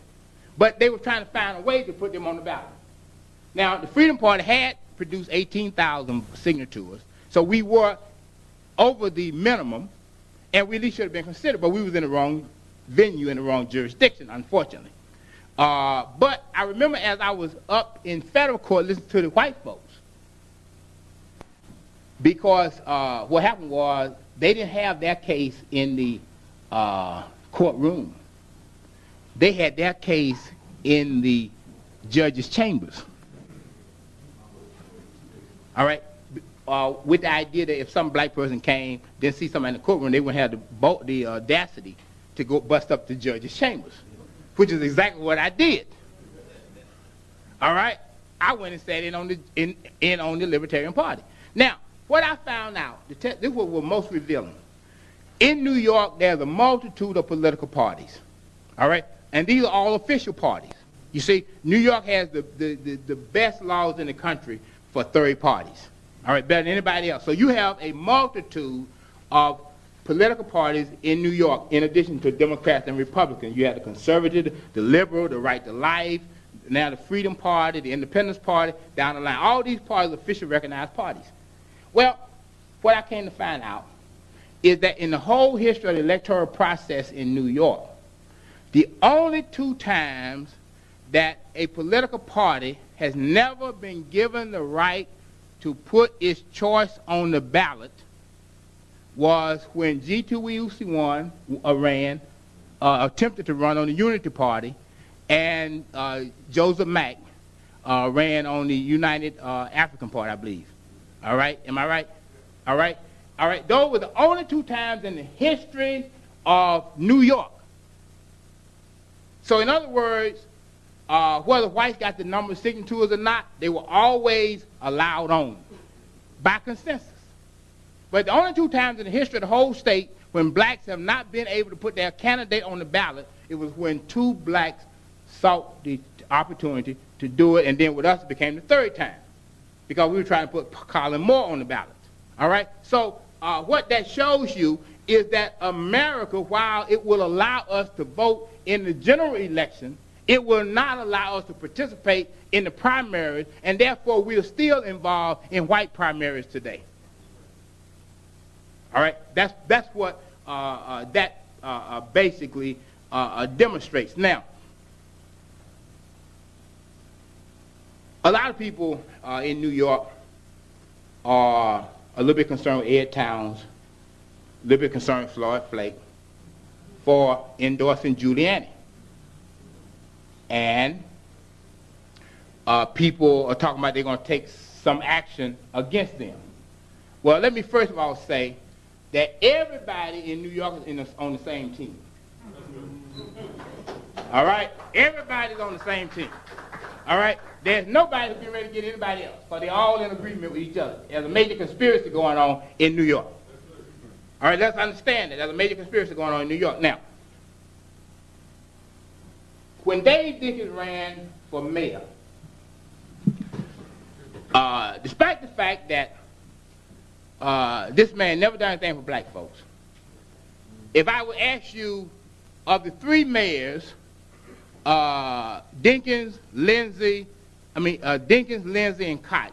But they were trying to find a way to put them on the ballot. Now, the Freedom Party had produced 18,000 signatures, so we were over the minimum, and we at least should have been considered, but we was in the wrong venue, in the wrong jurisdiction, unfortunately. But I remember as I was up in federal court listening to the white folks, because what happened was they didn't have their case in the courtroom. They had their case in the judge's chambers. All right? With the idea that if some black person came, then see somebody in the courtroom, they wouldn't have the audacity to go bust up the judge's chambers, which is exactly what I did. All right? I went and sat in on the Libertarian Party. Now, what I found out, this is what was most revealing. In New York, there's a multitude of political parties. All right? And these are all official parties. You see, New York has the best laws in the country for third parties. All right, better than anybody else. So you have a multitude of political parties in New York, in addition to Democrats and Republicans. You have the conservative, the liberal, the right to life, now the Freedom Party, the Independence Party, down the line. All these parties are officially recognized parties. Well, what I came to find out is that in the whole history of the electoral process in New York, the only two times that a political party has never been given the right to put its choice on the ballot was when G2E attempted to run on the Unity Party, and Joseph Mack ran on the United African Party, I believe. All right? Am I right? All right? All right. Those were the only two times in the history of New York. So in other words, whether whites got the number of signatures or not, they were always allowed on by consensus. But the only two times in the history of the whole state when blacks have not been able to put their candidate on the ballot, it was when two blacks sought the opportunity to do it, and then with us it became the third time because we were trying to put Colin Moore on the ballot. All right? So what that shows you is that America, while it will allow us to vote in the general election, it will not allow us to participate in the primaries, and therefore we are still involved in white primaries today. All right? That's what basically demonstrates. Now, a lot of people in New York are a little bit concerned with Ed Towns, a little bit concerned with Floyd Flake for endorsing Giuliani. and people are talking about they're going to take some action against them. Well, let me first of all say that everybody in New York is on the same team. All right? Everybody's on the same team. All right? There's nobody who's getting ready to get anybody else, because they're all in agreement with each other. There's a major conspiracy going on in New York. All right, let's understand that. There's a major conspiracy going on in New York. Now, when Dave Dinkins ran for mayor, despite the fact that this man never done anything for black folks, if I would ask you, of the three mayors, Dinkins, Lindsay, and Koch,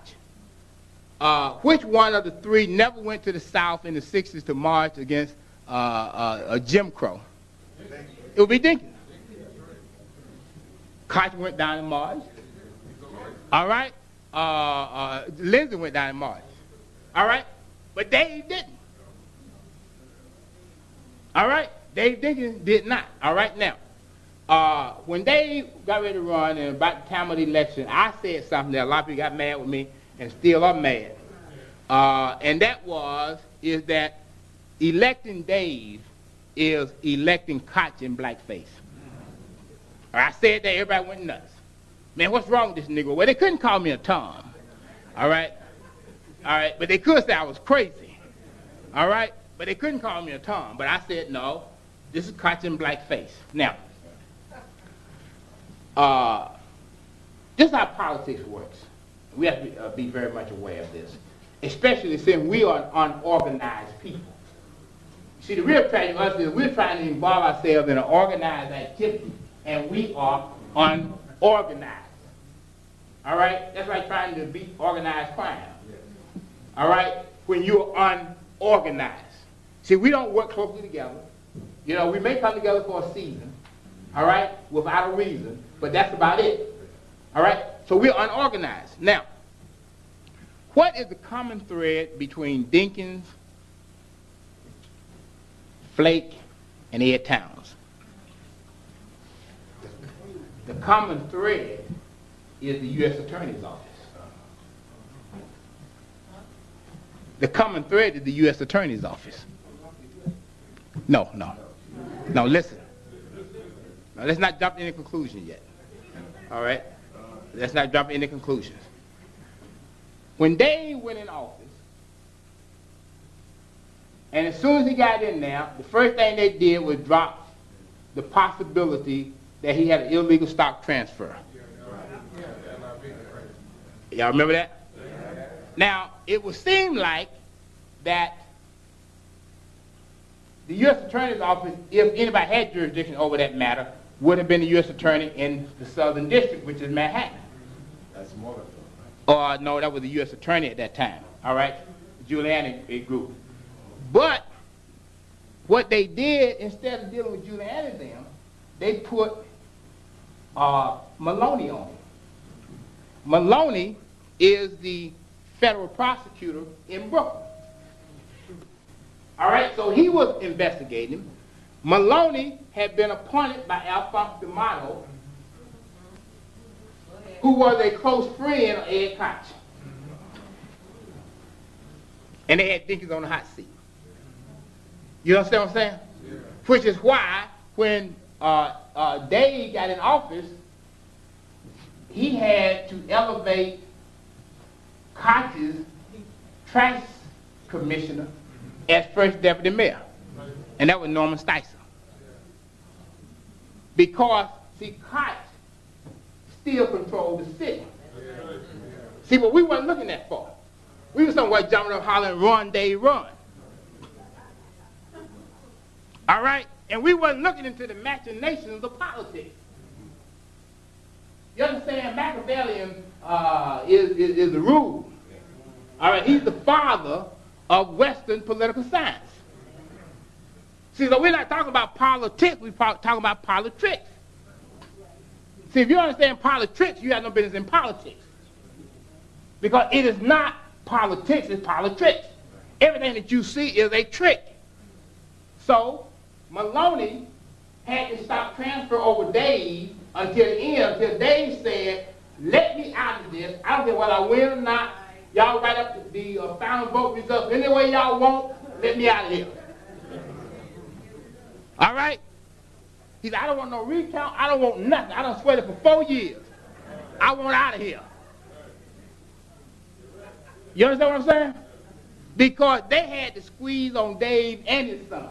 which one of the three never went to the South in the 60s to march against Jim Crow? It would be Dinkins. Koch went down and marched. All right? Lindsay went down and marched. All right? But Dave didn't. All right? Dave Dinkins did not. All right? Now, when Dave got ready to run, and about the time of the election, I said something that a lot of people got mad with me and still are mad. And that is that electing Dave is electing Koch in blackface. I said that, everybody went nuts. Man, what's wrong with this Negro? Well, they couldn't call me a Tom. All right? All right? But they could say I was crazy. All right? But they couldn't call me a Tom. But I said, no, this is Koch in blackface. Now, this is how politics works. We have to be very much aware of this, especially since we are unorganized people. See, the real tragedy of us is we're trying to involve ourselves in an organized activity, and we are unorganized. All right? That's like trying to beat organized crime. All right? When you're unorganized. See, we don't work closely together. You know, we may come together for a season, all right, without a reason, but that's about it. All right? So we're unorganized. Now, what is the common thread between Dinkins, Flake, and Ed Towns? The common thread is the U.S. Attorney's Office. The common thread is the U.S. Attorney's Office. No, listen. Now, let's not jump to any conclusion yet. All right? Let's not jump to any conclusions. When Dave went in office, and as soon as he got in there, the first thing they did was drop the possibility that he had an illegal stock transfer. Y'all remember that? Now, it would seem like that the U.S. Attorney's Office, if anybody had jurisdiction over that matter, would have been the U.S. Attorney in the Southern District, which is Manhattan. That's more. Or no, that was the U.S. Attorney at that time. All right, Giuliani group. But what they did, instead of dealing with Giuliani and them, they put Maloney on it. Maloney is the federal prosecutor in Brooklyn. All right, so he was investigating him. Maloney had been appointed by Alphonse D'Amato, who was a close friend of Ed Koch. And they had Dinkins on the hot seat. You understand what I'm saying? Yeah. Which is why when Dave got in office, he had to elevate Koch's trash commissioner as first deputy mayor. And that was Norman Sticer. Because, see, Koch still controlled the city. See, what we weren't looking at for. We were somewhere jumping up, hollering, run, Dave, run. All right? And we wasn't looking into the machinations of politics. You understand? Machiavellian is the rule. All right? He's the father of Western political science. See, so we're not talking about politics, we're talking about politics. See, if you understand politics, you have no business in politics. Because it is not politics, it's politics. Everything that you see is a trick. So, Maloney had to stop transfer over Dave until the end, until Dave said, let me out of this. I don't care whether I win or not. Y'all write up the final vote results any way y'all want. Let me out of here. All right? He said, I don't want no recount. I don't want nothing. I done sweated for 4 years. I want out of here. You understand what I'm saying? Because they had to squeeze on Dave and his son.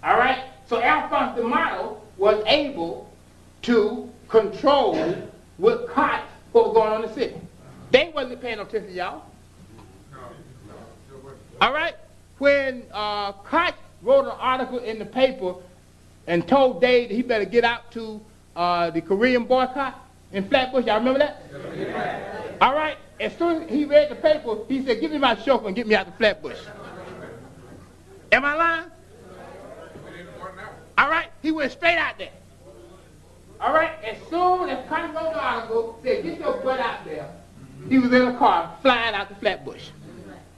All right? So Alphonse D'Amato was able to control with Koch what was going on in the city. They wasn't paying no attention to y'all. All right? When Koch wrote an article in the paper and told Dave that he better get out to the Korean boycott in Flatbush, y'all remember that? All right? As soon as he read the paper, he said, give me my chauffeur and get me out to Flatbush. Am I lying? All right? He went straight out there. All right? As soon as Koch wrote the article, said, get your butt out there, he was in a car flying out to Flatbush.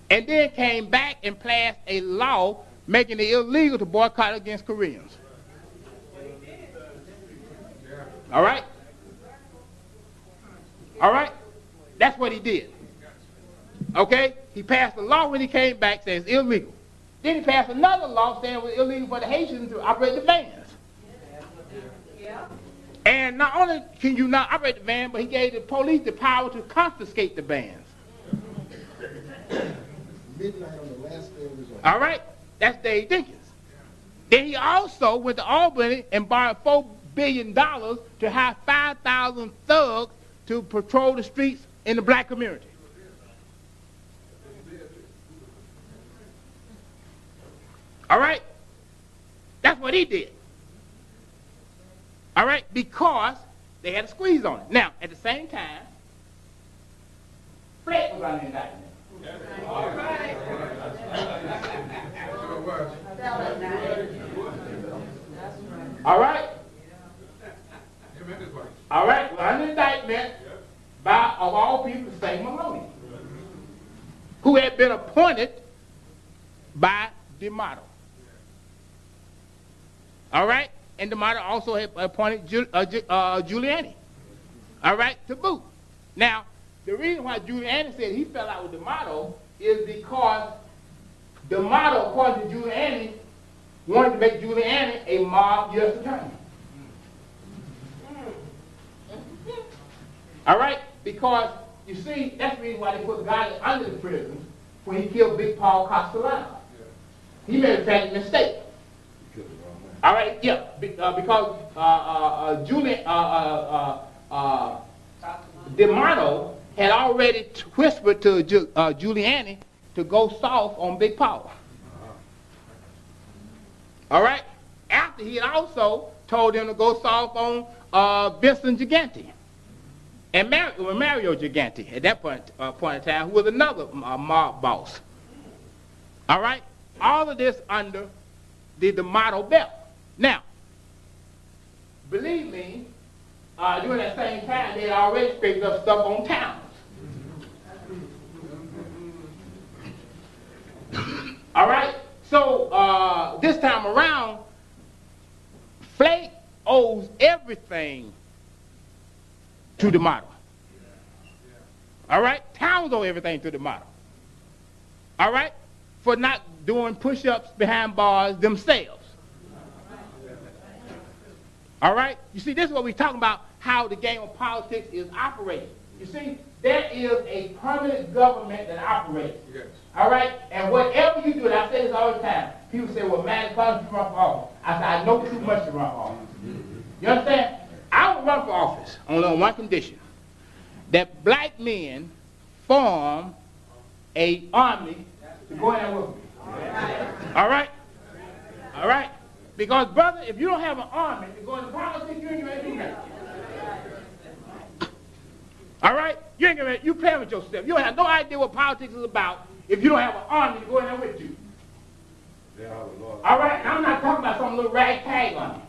And then came back and passed a law making it illegal to boycott against Koreans. All right? All right? That's what he did. Okay? He passed a law when he came back saying it's illegal. Then he passed another law saying it was illegal for the Haitians to operate the vans. And not only can you not operate the van, but he gave the police the power to confiscate the vans. Midnight on the last day of his life. All right? That's Dave Dinkins. Then he also went to Albany and borrowed $4 billion to hire 5,000 thugs to patrol the streets in the black community. All right? That's what he did. All right? Because they had a squeeze on it. Now, at the same time, Flake was under indictment. All right. All right? All right, well, under indictment by, of all people, St. Maloney, who had been appointed by D'Amato. All right? And D'Amato also had appointed Giuliani. All right, to boot. Now, the reason why Giuliani said he fell out with D'Amato is because D'Amato, according to Giuliani, wanted to make Giuliani a mob U.S. attorney. All right? Because, you see, that's the reason why they put the guy under the prison when he killed Big Paul Castellano. He made a tragic mistake. All right? Yeah, because D'Amato had already whispered to Giuliani to go soft on Big Paul. All right? After he had also told him to go soft on Vincent Gigante. And Mario Gigante, at that point in time, who was another mob boss. All right? All of this under the D'Amato belt. Now, believe me, during that same time, they had already scraped up stuff on towns. All right? So, this time around, Flake owes everything to D'Amato. All right? Towns owe everything to D'Amato. All right? For not doing push-ups behind bars themselves. All right? You see, this is what we're talking about, how the game of politics is operating. You see, there is a permanent government that operates. Yes. All right? And whatever you do, and I say this all the time, people say, well, Maddox, why don't you run for office? I say, I know too much to run for office. You understand? I would run for office only on one condition, that black men form an army to go in there with me. All right? All right? Because, brother, if you don't have an army to go into politics, you ain't going to do nothing. All right? You ain't going to, you play with yourself. You don't have no idea what politics is about if you don't have an army to go in there with you. All right? Now, I'm not talking about some little ragtag army.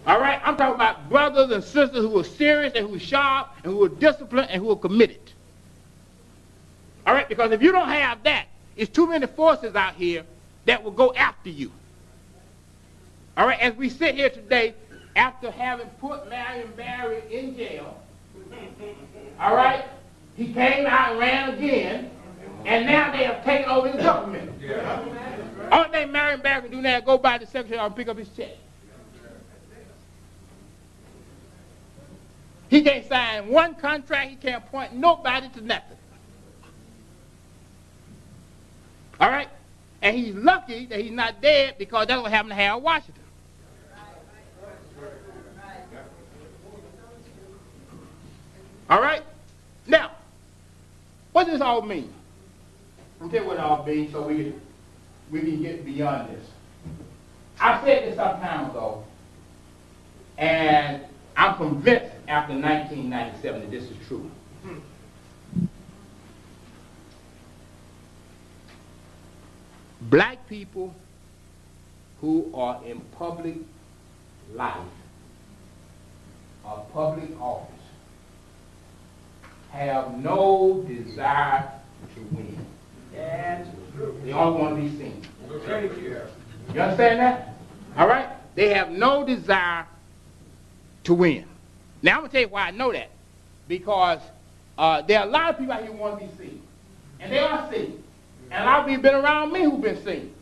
All right? I'm talking about brothers and sisters who are serious and who are sharp and who are disciplined and who are committed. All right? Because if you don't have that, it's too many forces out here that will go after you. All right, as we sit here today, after having put Marion Barry in jail, all right, he came out and ran again, and now they have taken over his government. Only thing Marion Barry can do now is go by the secretary and pick up his check. He can't sign one contract. He can't appoint nobody to nothing. All right? And he's lucky that he's not dead, because that's what happened to Harold Washington. All right? Now, what does this all mean? I'll tell you what it all means so we can get beyond this. I said this some time ago, and I'm convinced after 1997 that this is true. Black people who are in public life or public office have no desire to win. That's true. They all want to be seen. You understand that? All right? They have no desire to win. Now, I'm going to tell you why I know that. Because there are a lot of people out here who want to be seen. And they are seen. And a lot of people have been around me who've been seen.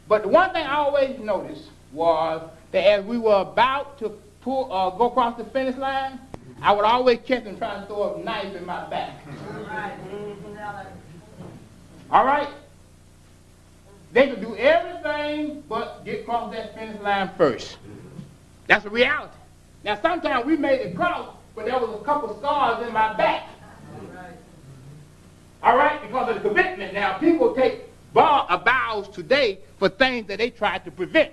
But the one thing I always noticed was that as we were about to go across the finish line, I would always catch them trying to throw a knife in my back. All right? They could do everything but get across that finish line first. That's a reality. Now, sometimes we made it across, but there was a couple scars in my back. All right? Because of the commitment. Now, people take vows today for things that they tried to prevent.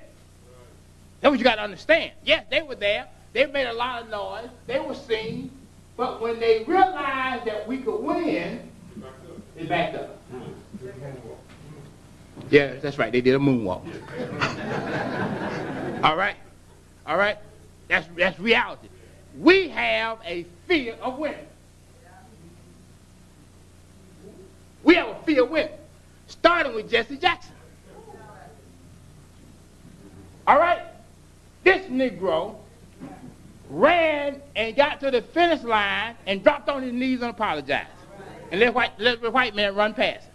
That's what you got to understand. Yes, they were there. They made a lot of noise. They were seen. But when they realized that we could win, they backed up. Yeah, that's right. They did a moonwalk. All right? All right? That's reality. We have a fear of winning. We have a fear of winning. Starting with Jesse Jackson. All right? This Negro ran and got to the finish line and dropped on his knees and apologized. And let the white man run past him.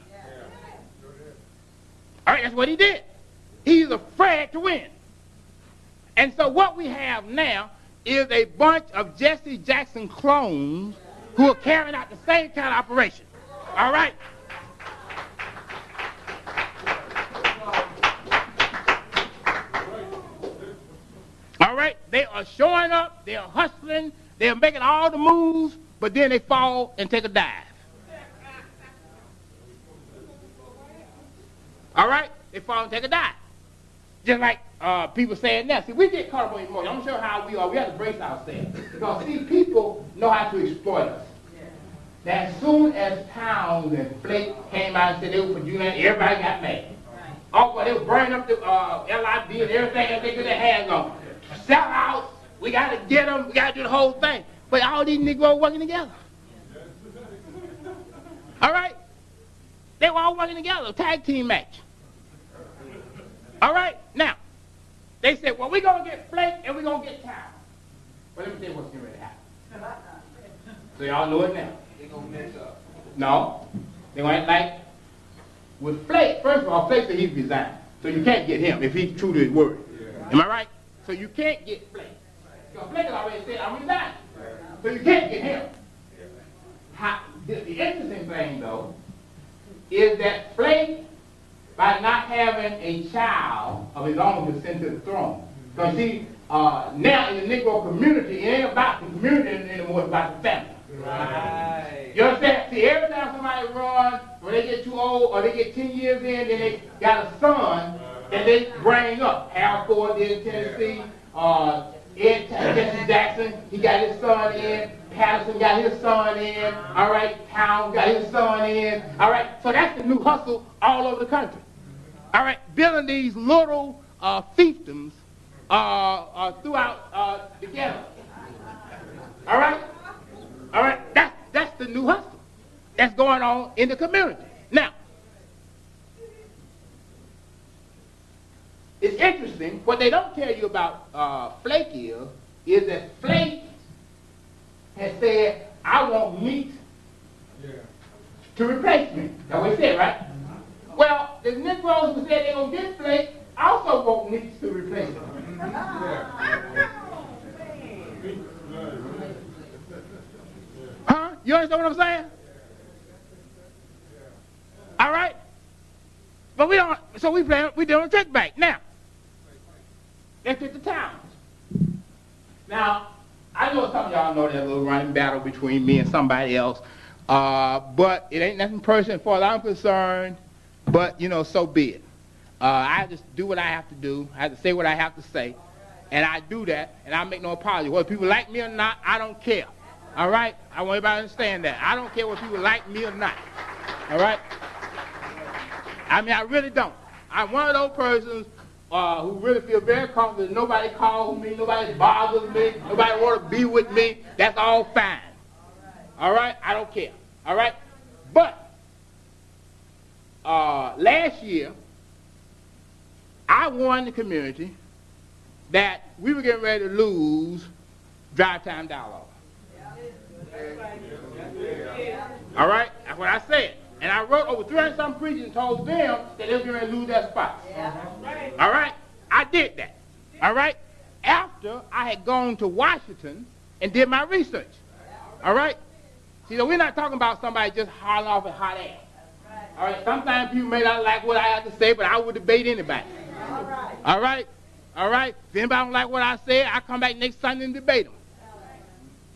All right, that's what he did. He's afraid to win. And so what we have now is a bunch of Jesse Jackson clones who are carrying out the same kind of operation. All right? All right? They are showing up, they are hustling, they are making all the moves, but then they fall and take a dive. All right? They fall and take a dive. Just like people saying now. See, we get caught up on emotion. I'm going to show you how we are. We have to brace ourselves. Because, see, people know how to exploit us. Now, as soon as Towns and Flake came out and said they were for June, everybody got mad. Oh, well, they were burning up the LID and everything that they could their hands on. Sell out. We got to get them. We got to do the whole thing. But all these Negroes working together. All right? They were all working together. A tag team match. All right? Now, they said, well, we're going to get Flake and we're going to get Towns. Well, let me tell you what's going to happen. So y'all know it now. They're going to mess up. No. They're going to act like, with Flake, first of all, Flake said he's resigned. So you can't get him if he's true to his word. Yeah. Am I right? So you can't get Flake. Because Flake has already said, I'm resigning. So you can't get him. The interesting thing, though, is that Flake, by not having a child of his own to send to the throne. Because see, now in the Negro community, it ain't about the community anymore, it's about the family. Right. You understand? See, every time somebody runs, when they get too old or they get 10 years in, then they got a son that they bring up. Harold Ford did in Tennessee. Jesse Jackson, he got his son in. Patterson got his son in. All right, Towns got his son in. All right, so that's the new hustle all over the country. All right, building these little fiefdoms throughout the ghetto. All right? All right, that's the new hustle that's going on in the community. Now, it's interesting. What they don't tell you about Flake is that Flake has said, I want meat to replace me. That's what he said, right? Well, the Negroes who said they're going to get Flake also want meat to replace them. Huh? You understand what I'm saying? All right? But we don't, so we doing a trick back. Now, let's get the towns. Now, I know some of y'all know that little running battle between me and somebody else, but it ain't nothing personal as far as I'm concerned, but, you know, so be it. I just do what I have to do. I have to say what I have to say, and I do that, and I make no apology. Whether people like me or not, I don't care. All right? I want everybody to understand that. I don't care whether people like me or not. All right? I mean, I really don't. I'm one of those persons who really feel very comfortable. Nobody calls me, nobody bothers me, nobody want to be with me. That's all fine. All right? I don't care. All right? But last year, I warned the community that we were getting ready to lose drive time dialogue. All right? That's what I said. And I wrote over 300-some preachers and told them that they were going to lose their spots. All right? I did that. All right? After I had gone to Washington and did my research. All right? See, we're not talking about somebody just hollering off a hot air. All right? Sometimes people may not like what I have to say, but I would debate anybody. All right? All right? If anybody don't like what I said, I come back next Sunday and debate them.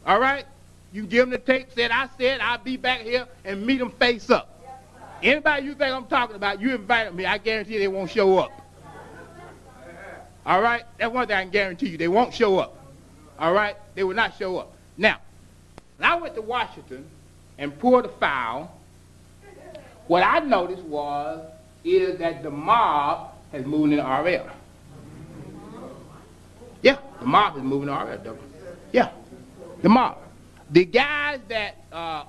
All right? You give them the tape, said I said, I'll be back here and meet them face up. Anybody you think I'm talking about, you invite me, I guarantee they won't show up. All right? That's one thing I can guarantee you. They won't show up. All right? They will not show up. Now, when I went to Washington and poured a file, what I noticed is that the mob has moved into RL. Yeah, the mob is moving to RL, though. Yeah, the mob. The guys that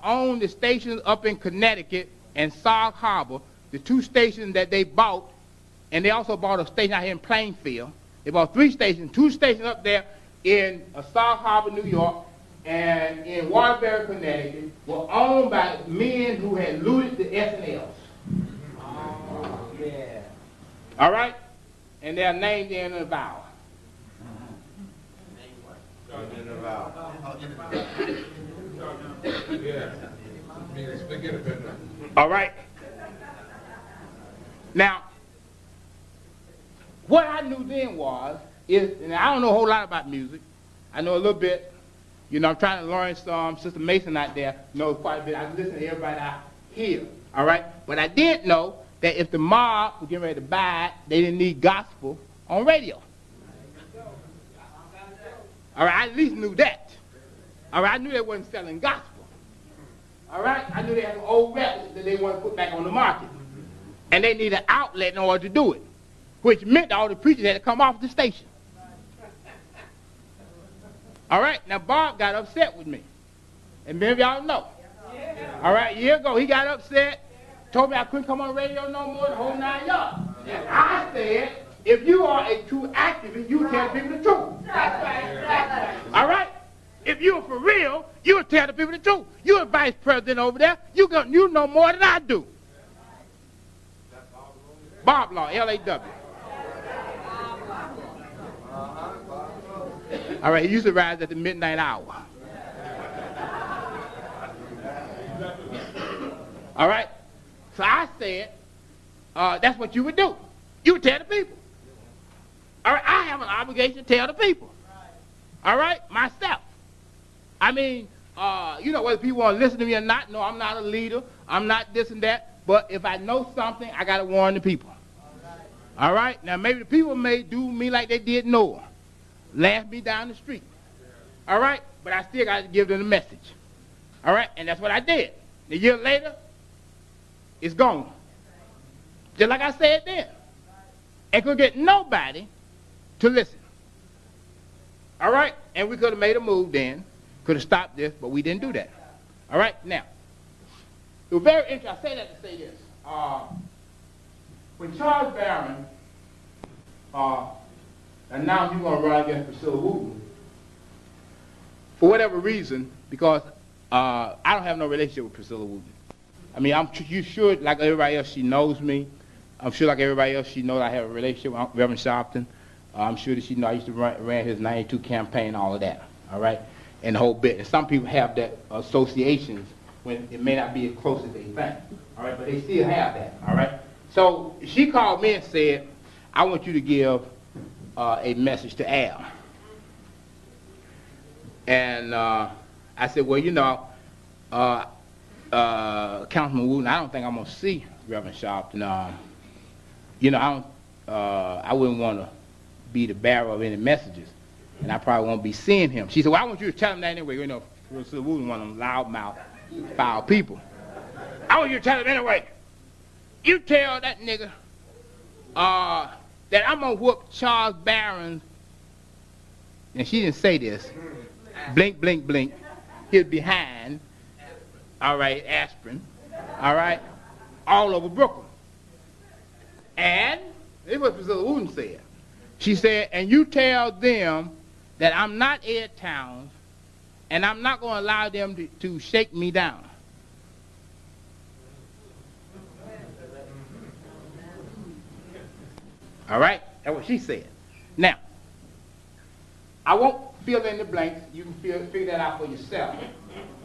own the stations up in Connecticut and Sag Harbor, the two stations that they bought, and they also bought a station out here in Plainfield. They bought 3 stations, 2 stations up there in Sag Harbor, New York, and in Waterbury, Connecticut, were owned by men who had looted the S&Ls. Oh, yeah. All right? And they're named in the vow. All right. Now, what I knew then is, and I don't know a whole lot about music. I know a little bit. You know, I'm trying to learn some. Sister Mason out there knows quite a bit. I listen to everybody out here. All right? But I did know that if the mob was getting ready to buy it, they didn't need gospel on radio. All right? I at least knew that. All right? I knew they wasn't selling gospel. All right? I knew they had some old records that they wanted to put back on the market. And they needed an outlet in order to do it, which meant all the preachers had to come off the station. All right? Now, Bob got upset with me. And many of y'all know. All right? A year ago, he got upset, told me I couldn't come on radio no more, the whole 9 yards. And I said, if you are a true activist, you tell people the truth. That's right. All right? If you're for real, you'll tell the people the truth. You're a vice president over there. You know more than I do. Bob Law, L-A-W. All right, he used to rise at the midnight hour. All right? So I said, that's what you would do. You would tell the people. All right, I have an obligation to tell the people. All right, myself. I mean, you know, whether people want to listen to me or not, no, I'm not a leader. I'm not this and that. But if I know something, I got to warn the people. All right? Now, maybe the people may do me like they did Noah. Laugh me down the street. All right? But I still got to give them the message. All right? And that's what I did. A year later, it's gone. Just like I said then. And could get nobody to listen. All right? And we could have made a move then. Could have stopped this, but we didn't do that. All right? Now, it was very interesting. I say that to say this. When Charles Barron announced you were going to run against Priscilla Wooten. For whatever reason, because I don't have no relationship with Priscilla Wooten. I mean, you sure, like everybody else, she knows me. I'm sure like everybody else, she knows I have a relationship with Reverend Sharpton. I'm sure that she knows I used to ran his 92 campaign, all of that, all right, and the whole bit. And some people have that associations when it may not be as close as they think, all right, but they still have that, all right. So she called me and said, I want you to give a message to Al. And I said, well, you know, Councilman Wooten, I don't think I'm going to see Reverend Sharpton. You know, I wouldn't want to be the bearer of any messages, and I probably won't be seeing him. She said, well, I want you to tell him that anyway. You know, Priscilla Wooten, one of them loudmouth, foul people. I want you to tell him anyway. You tell that nigga that I'm going to whoop Charles Barron's, and she didn't say this, blink, blink, blink, his behind, all right, aspirin, all right, all over Brooklyn. And this is what Priscilla Wooten said. She said, and you tell them that I'm not Ed Towns, and I'm not going to allow them to shake me down. All right? That's what she said. Now, I won't fill in the blanks. You can figure that out for yourself.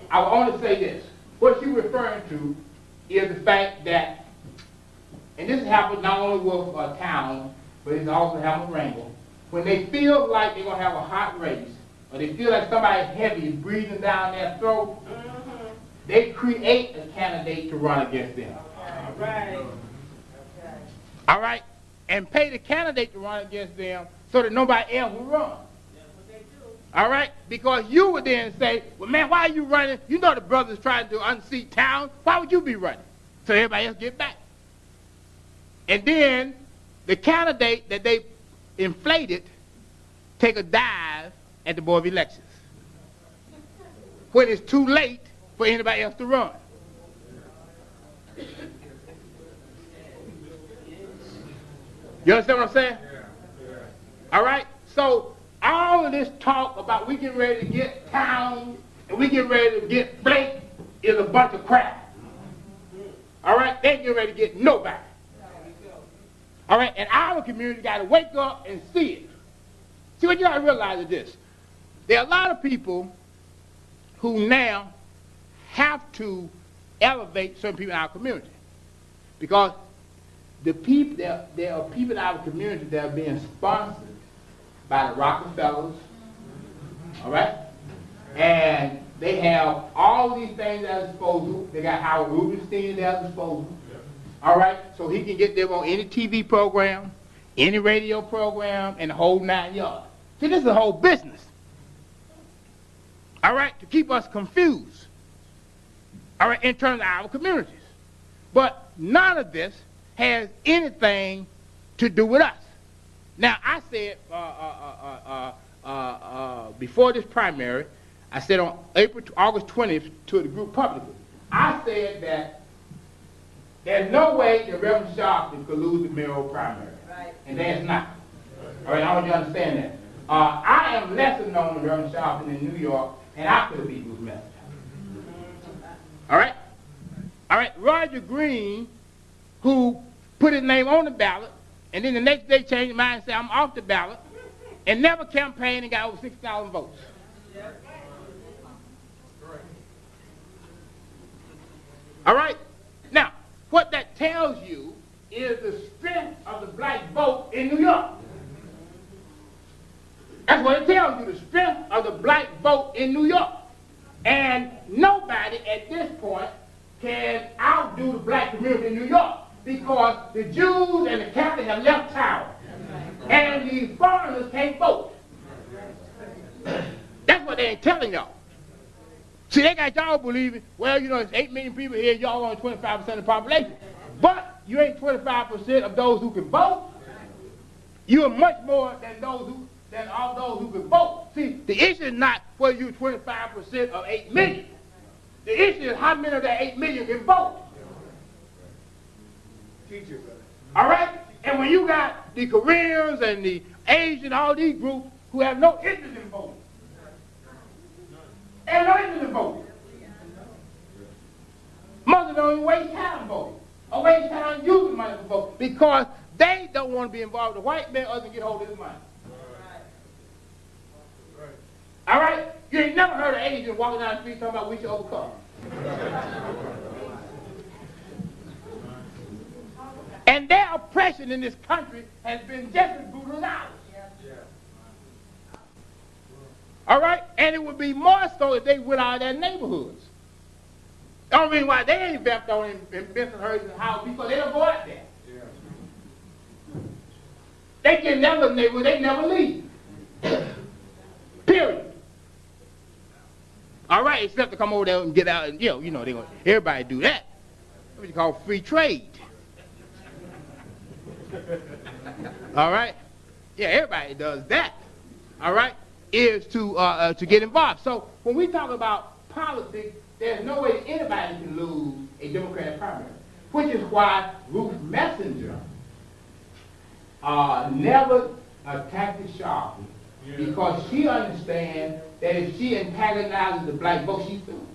I will only say this. What she's referring to is the fact that, and this happens not only with Town, but it also happens with Rainbow. When they feel like they're going to have a hot race, or they feel like somebody heavy is breathing down their throat, they create a candidate to run against them. All right. All right? And pay the candidate to run against them so that nobody else will run. All right? Because you would then say, well, man, why are you running? You know the brothers trying to unseat Town. Why would you be running? So everybody else get back. And then the candidate that they inflated take a dive at the Board of Elections when it's too late for anybody else to run. You understand what I'm saying? All right? So all of this talk about we getting ready to get Town and we getting ready to get Blake is a bunch of crap. All right? They ain't getting ready to get nobody. All right? And our community got to wake up and see it. See, what you got to realize is this. There are a lot of people who now have to elevate certain people in our community. Because the people, there are people in our community that are being sponsored by the Rockefellers, all right? And they have all these things at their disposal. They got Howard Rubenstein at their disposal, all right? So he can get them on any TV program, any radio program, and the whole 9 yards. See, this is a whole business, all right, to keep us confused, all right, in terms of our communities. But none of this has anything to do with us. Now, I said before this primary, I said on August 20th to the group publicly, I said that there's no way that Reverend Sharpton could lose the mayoral primary. Right. And there's not. All right, I want you to understand that. I am lesser known than Reverend Sharpton in New York, and I could have beat Bruce Messenger. All right? All right, Roger Green, who put his name on the ballot, and then the next day changed his mind and said, I'm off the ballot, and never campaigned and got over 6,000 votes. All right? Now, what that tells you is the strength of the black vote in New York. That's what it tells you, the strength of the black vote in New York. And nobody at this point can outdo the black community in New York because the Jews and the Catholics have left town. And the foreigners can't vote. That's what they ain't telling y'all. See, they got y'all believing, well, you know, it's 8 million people here, y'all only 25% of the population. But you ain't 25% of those who can vote. You are much more than all those who can vote. See, the issue is not whether you're 25% of 8 million. The issue is how many of that 8 million can vote. All right? And when you got the Koreans and the Asians, all these groups who have no interest in voting. And no interest in voting. Most of them don't even waste time voting. Or waste time using money for voting. Because they don't want to be involved with the white man other than get hold of his money. All right? You ain't never heard an Asian walking down the street talking about we should overcome. And their oppression in this country has been just as brutal as ours. All right? And it would be more so if they went out of their neighborhoods. The only reason why they ain't vamped on in Bensonhurst's house because they don't go out there. They get in their little neighborhood, they never leave. Period. All right, except to come over there and get out and, you know, they gonna, everybody do that. That's what you call free trade. All right? Yeah, everybody does that. All right? Is to get involved. So when we talk about politics, there's no way anybody can lose a Democratic primary, which is why Ruth Messenger never attacked it sharply, because she understands that if she antagonizes the black vote, she's through.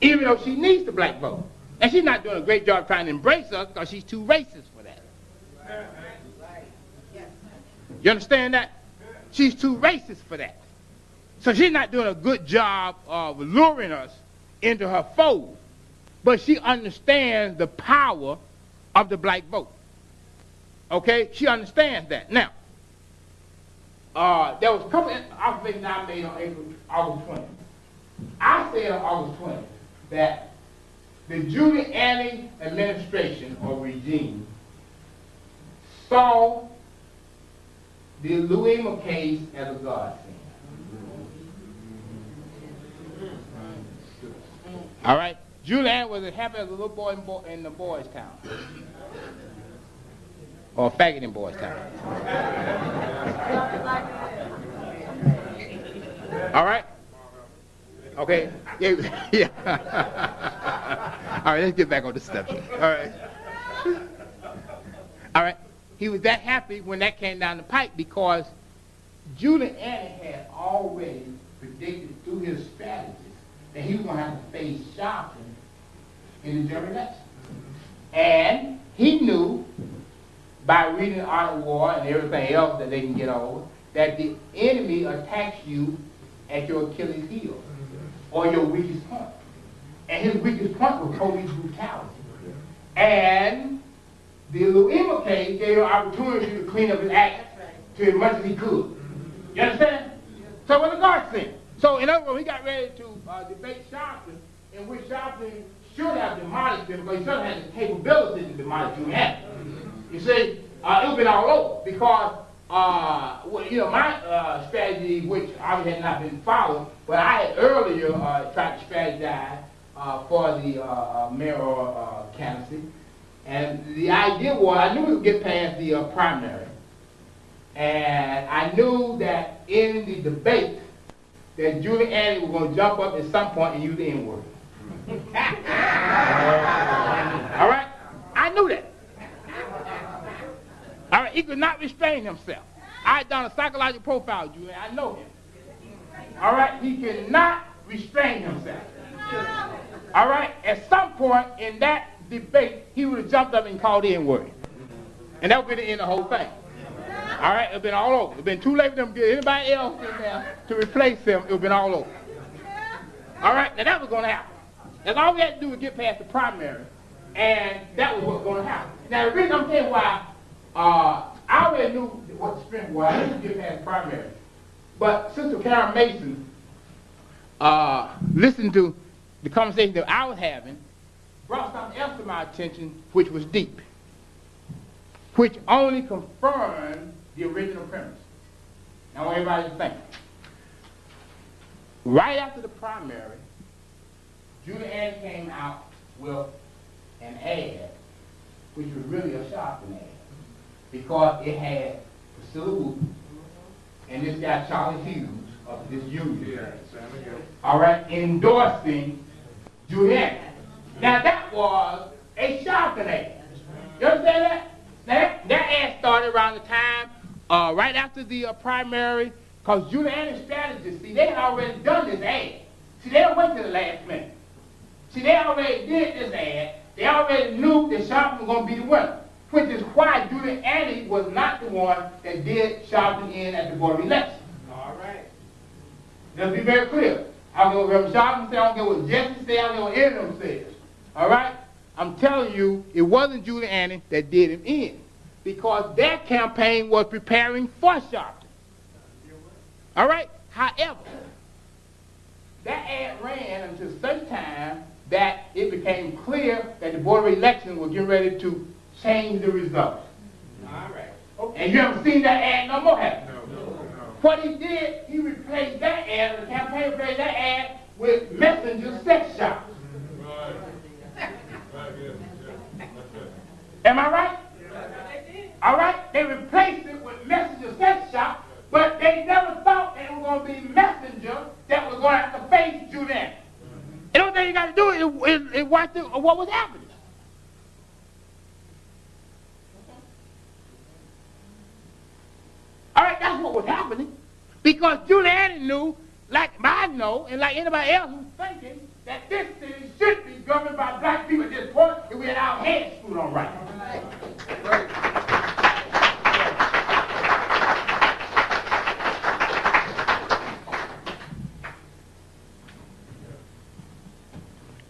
Even though she needs the black vote. And she's not doing a great job trying to embrace us because she's too racist for that. You understand that? She's too racist for that. So she's not doing a good job of luring us into her fold. But she understands the power of the black vote. Okay? She understands that. Now, there was a couple of observations I made on August 20th. I said on August 20th that the Giuliani administration or regime saw the Louisville case as a godsend. All right? Giuliani was as happy as a little boy in the boys' town. Or a faggot in boys' town. All right? Okay? Yeah. All right, let's get back on the subject. All right? All right? He was that happy when that came down the pipe because Giuliani had already predicted through his strategies that he was going to have to face Sharpton in the general election. And he knew by reading the Art of War and everything else that they can get over, that the enemy attacks you at your Achilles heel or your weakest point. And his weakest point was police brutality. And the Louisville case gave him an opportunity to clean up his act to as much as he could. You understand? So what the guards said. So in other words, he got ready to debate Sharpton, in which Sharpton should have demolished him because he should have had the capability to demolish Giuliani. You see, it would have been all over because, my strategy, which obviously had not been followed, but I had earlier tried to strategize for the mayoral candidacy. And the idea was, I knew we would get past the primary. And I knew that in the debate, that Giuliani was going to jump up at some point and use the N-word. All right? I knew that. All right? He could not restrain himself. I had done a psychological profile of Giuliani. I know him. All right? He cannot restrain himself. All right? At some point in that debate, he would have jumped up and called the N-word. And that would be the end of the whole thing. All right? It would have been all over. It would have been too late for them to get anybody else in there to replace him. It would have been all over. All right? Now that was going to happen. That's all we had to do was get past the primary. And that was what was going to happen. Now the reason I'm telling you why, I already knew what the strength was. I didn't get past the primary. But Sister Karen Mason listened to the conversation that I was having, brought something else to my attention, which was deep, which only confirmed the original premise. Now I want everybody to think. Right after the primary, Giuliani came out with an ad, which was really a shocking ad, because it had Priscilla Wooten and this guy Charlie Hughes of this union, all right, endorsing Giuliani. Now that was a shocking ad. You understand that? Now that ad started right after the primary, because Giuliani's strategists, see, they had already done this ad. See, they don't wait till the last minute. See, they already did this ad. They already knew that Sharpton was going to be the winner, which is why Giuliani was not the one that did Sharpton in at the Board of Elections. All right. Let's be very clear. I don't care what Sharpton said, I don't care what Jesse said, I don't care what any of them says. All right? I'm telling you, it wasn't Giuliani that did him in, because their campaign was preparing for Sharpton. All right? However, that ad ran until such time that it became clear that the Board of Elections was getting ready to change the results. All right. Okay. And you haven't seen that ad no more, have you? No. What he did, he replaced that ad, the campaign replaced that ad with messenger sex shops. Am I right? All right? They replaced it with messenger sex shop, but they never thought they were going to be messenger that was going to have to face Giuliani. And the only thing you got to do is watch what was happening. All right, that's what was happening. Because Giuliani knew, like I know, and like anybody else who's thinking, that this city should be governed by black people at this point if we had our heads screwed on right.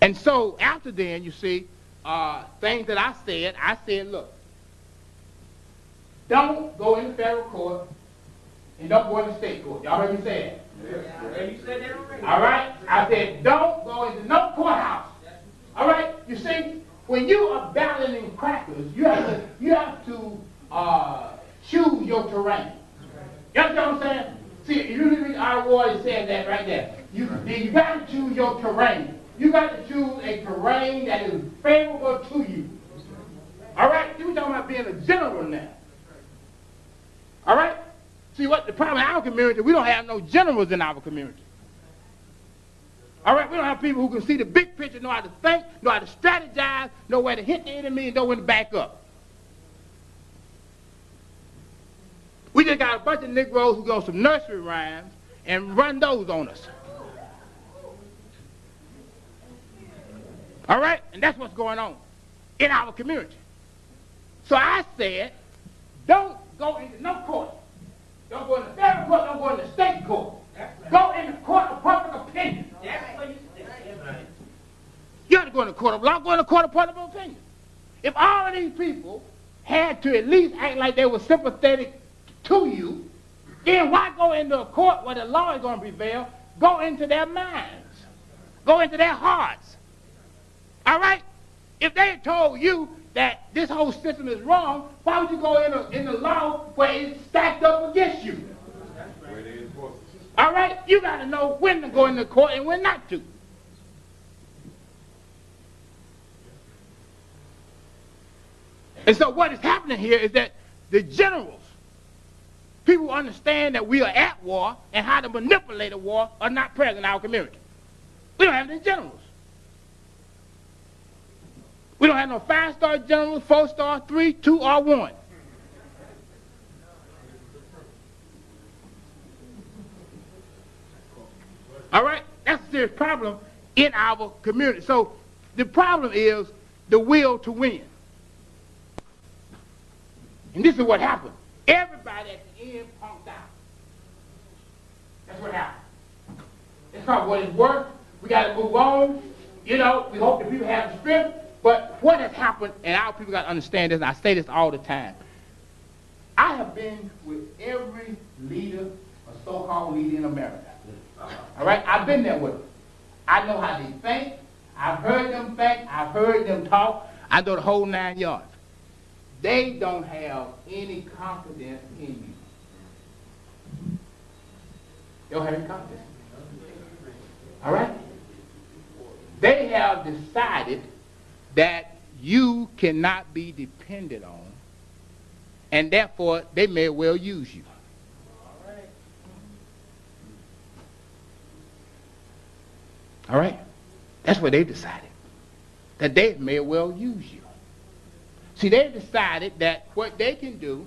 And so after then, you see, things that I said, look, don't go in the federal court and don't go in the state court. Y'all heard me say that? Yeah, you said that already. All right? I said, don't go into no courthouse. All right? You see, when you are balloting crackers, you have to choose your terrain. You understand what I'm saying? See, if you read our ward, it says that right there. You got to choose your terrain. You got to choose a terrain that is favorable to you. All right? We're talking about being a general now. All right? See, what the problem in our community, we don't have no generals in our community. All right? We don't have people who can see the big picture, know how to think, know how to strategize, know where to hit the enemy, and know when to back up. We just got a bunch of Negroes who go some nursery rhymes and run those on us. All right? And that's what's going on in our community. So I said, don't go into no court. Don't go in the federal court, don't go in the state court. Go in the court of public opinion. You have to go in the court of law, go in the court of public opinion. If all of these people had to at least act like they were sympathetic to you, then why go into a court where the law is going to prevail? Go into their minds. Go into their hearts. All right? If they told you that this whole system is wrong, why would you go in the law where it's stacked up against you? All right? You got to know when to go into court and when not to. And so what is happening here is that the generals, people who understand that we are at war and how to manipulate a war, are not present in our community. We don't have any generals. We don't have no 5-star generals, 4-star, 3, 2, or 1. All right? That's a serious problem in our community. So the problem is the will to win. And this is what happened. Everybody at the end punked out. That's what happened. It's not what it's worth. We got to move on. You know, we hope that people have the strength. But what has happened, and our people got to understand this, and I say this all the time. I have been with every leader, or so-called leader in America. All right? I've been there with them. I know how they think. I've heard them think. I've heard them talk. I know the whole 9 yards. They don't have any confidence in you. They don't have any confidence. All right? They have decided that you cannot be depended on, and therefore they may well use you. All right? That's what they decided, that they may well use you. See, they decided that what they can do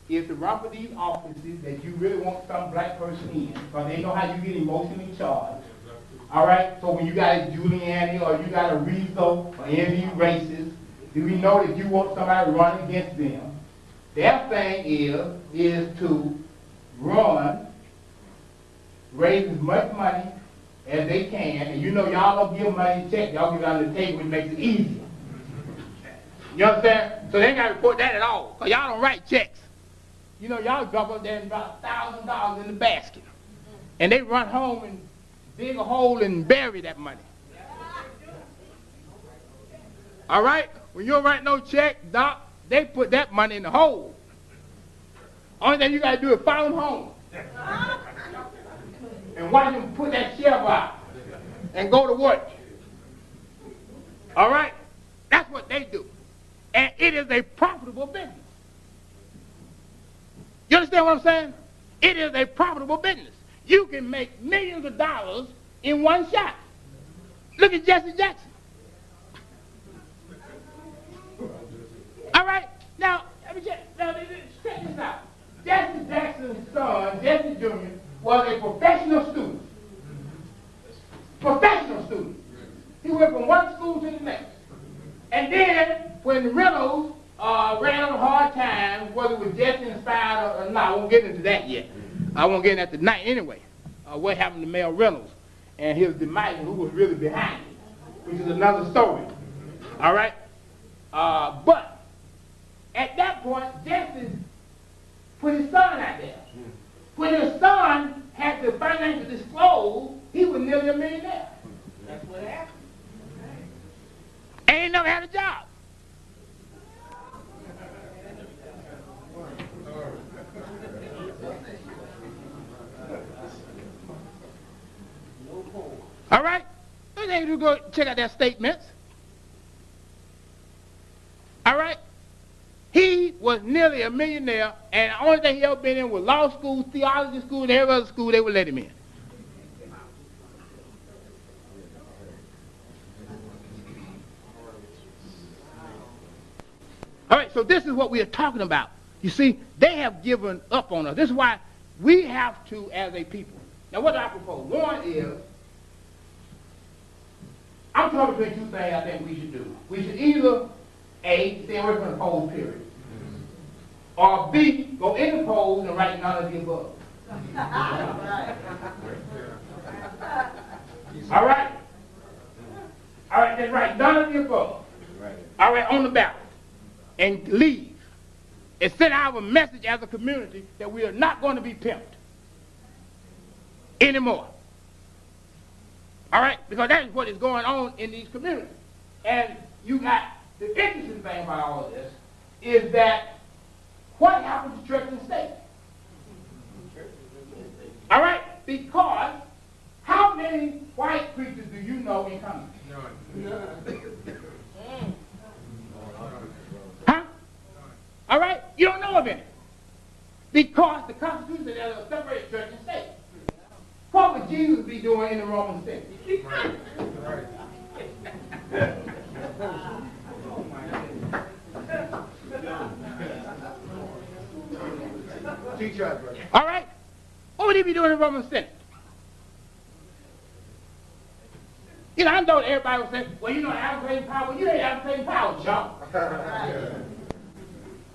is to run for these offices that you really want some black person in, because they know how you get emotionally charged. All right? So when you got a Giuliani or you got a Rizzo or any of these racists, do we know that you want somebody to run against them? Their thing is to run, raise as much money as they can, and you know y'all don't give money check, y'all give it under the table, which makes it easier. You understand? So they ain't got to report that at all, because y'all don't write checks. You know, y'all drop up there and drop $1,000 in the basket, and they run home and dig a hole and bury that money. All right? When you don't write no check, Doc, they put that money in the hole. Only thing you got to do is follow them home. And watch them put that shovel out and go to work. All right? That's what they do. And it is a profitable business. You understand what I'm saying? It is a profitable business. You can make millions of dollars in one shot. Look at Jesse Jackson. All right? Now, check this out. Jesse Jackson's son, Jesse Jr., was a professional student. Professional student. He went from one school to the next. And then, when Reynolds ran on hard times, whether it was Jesse inspired or not, I won't get into that yet. I won't get into that tonight anyway. What happened to Mel Reynolds and his demise, who was really behind it, which is another story. All right? But at that point, Jesse put his son out there. When his son had the financial disclose, he was nearly a millionaire. That's what happened. And he never had a job. All right? Let's you go check out their statements. All right? He was nearly a millionaire, and the only thing he ever been in was law school, theology school, and every other school they would let him in. All right, so this is what we are talking about. You see, they have given up on us. This is why we have to, as a people. Now, what do I propose? One is, I'm talking between two things I think we should do. We should either, A, stay away from the polls, period. Or B, go in the polls and write none of the above. All right? All right, then write none of the above. All right, on the ballot. And leave. And send out a message as a community that we are not going to be pimped anymore. All right? Because that is what is going on in these communities. And you got the interesting thing about all of this is that what happens to church and state? All right? Because how many white preachers do you know in Congress? None. Huh? All right? You don't know of any. Because the Constitution says separate church and state. What would Jesus be doing in the Roman Senate? Right. All right? What would he be doing in the Roman Senate? You know, I know everybody will say, well, you know, advocating power. Well, you ain't advocating power, John.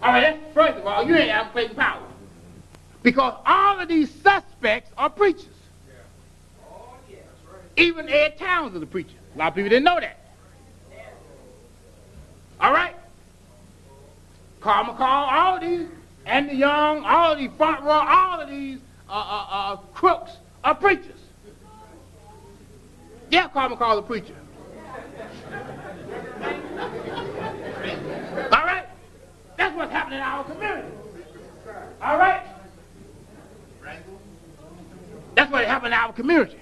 All right, that's first of all, you ain't advocating power. Because all of these suspects are preachers. Oh, yeah, that's right. Even Ed Towns is a preacher. A lot of people didn't know that. All right? Carl McCall, all of these, Andy Young, all of these front row, all of these crooks are preachers. Yeah, Carl McCall is a preacher. All right? That's what's happening in our community. All right? That's what happened in our community.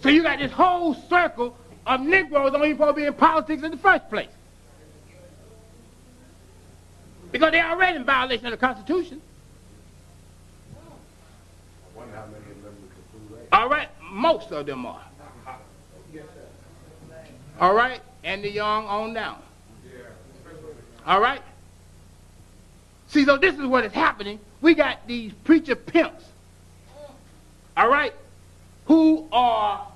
So you got this whole circle of Negroes don't even supposed to be in politics in the first place. Because they're already in violation of the Constitution. I wonder how many of them could do that. All right? Most of them are. All right? And the young on down. All right? See, so this is what is happening. We got these preacher pimps, all right, who are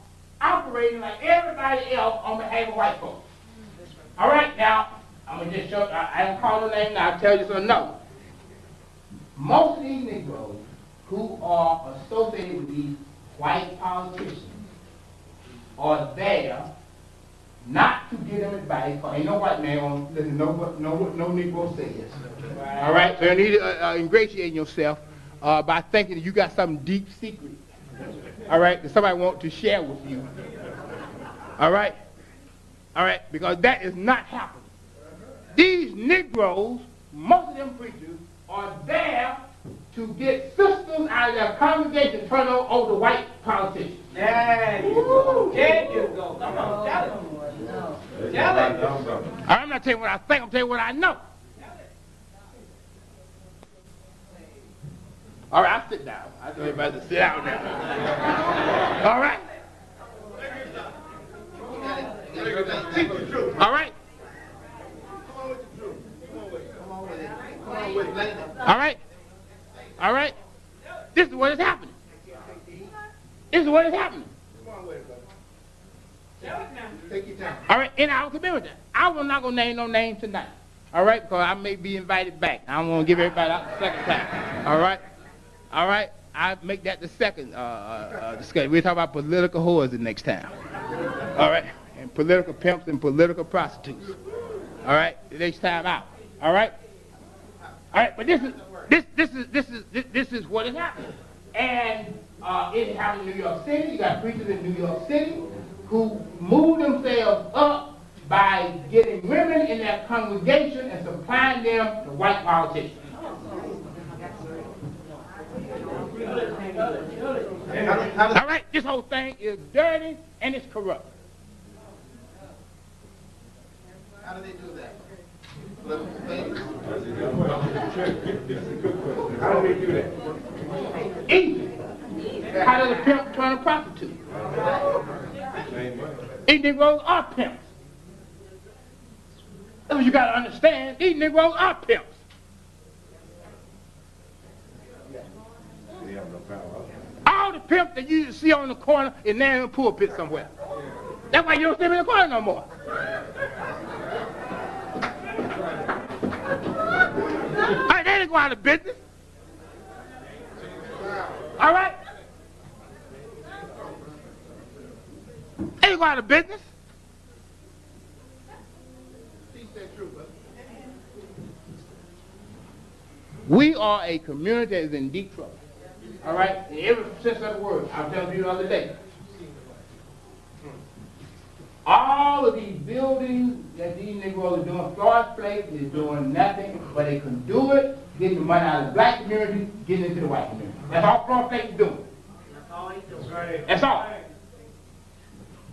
operating like everybody else on behalf of white folks. All right, now, I'm going to just show, I don't call no name now, I'll tell you so no. Most of these Negroes who are associated with these white politicians are there not to give them advice, for ain't no white man on listen no Negro says. All right, so you need to ingratiate yourself by thinking that you got some deep secret. All right, that somebody wants to share with you. All right, because that is not happening. These Negroes, most of them preachers, are there to get sisters out of their congregation turn over to white politicians. There you go. There you go. Come on, tell it. Tell it. I'm not telling you what I think, I'm telling you what I know. All right, I'll sit down. I tell everybody to sit down now. All right? All right? All right? All right? This is what is happening. This is what is happening. Take your time. All right, in our community. I'm not going to name no names tonight. All right, because I may be invited back. I don't want to give everybody out the second time. All right? All right? I make that the second discussion. We'll talk about political whores the next time. All right? And political pimps and political prostitutes. All right? The next time out. All right? All right, but this is what is happening. And it happened in New York City. You got preachers in New York City who move themselves up by getting women in their congregation and supplying them to white politicians. All right, this whole thing is dirty and it's corrupt. How do they do that? How do they do that? Easy. How does a pimp turn a prostitute? These Negroes are pimps. That's what you got to understand. These Negroes are pimps. They have no power. All the pimps that you see on the corner is now in the pulpit somewhere. That's why you don't see them in the corner no more. All right, they didn't go out of business. All right? They didn't go out of business. We are a community that is in deep trouble. All right? In every sense of the word. I was telling you the other day. All of these buildings that these Negroes are doing, Florida Place is doing nothing, but they can do it, getting the money out of the black community, getting into the white community. That's all Florida Place is doing. That's all he's doing. That's all.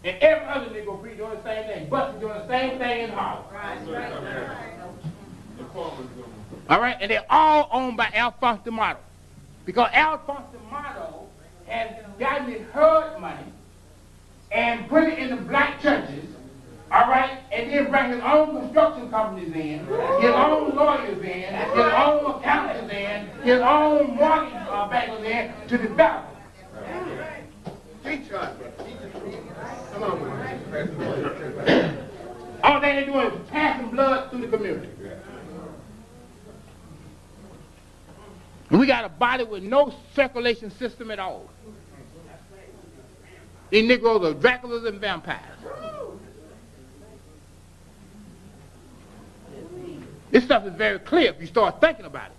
And every other Negro preacher doing the same thing. Buster's doing the same thing in Harlem. Right. All right? And they're all owned by Alphonse D'Amato. Because Alphonse D'Amato has gotten his herd money and put it in the black churches, all right, and then bring his own construction companies in, his own lawyers in, his own accountants in, his own mortgage bankers in to develop. Teach us. Come on. All they're doing is passing blood through the community. And we got a body with no circulation system at all. These Negroes are Draculas and vampires. This stuff is very clear if you start thinking about it.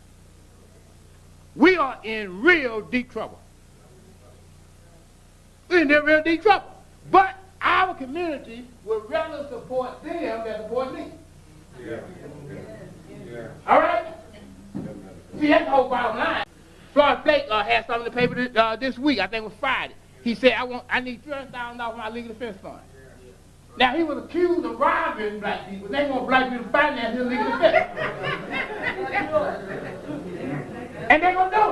We are in real deep trouble. We're in real deep trouble. But our community would rather support them than support me. Yeah. All right? See, that's the whole bottom line. Floyd Blake had something in the paper this week. I think it was Friday. He said, I need $300,000 for my legal defense fund. Now, he was accused of robbing black people. They want black people to finance his legal defense. And they're going to do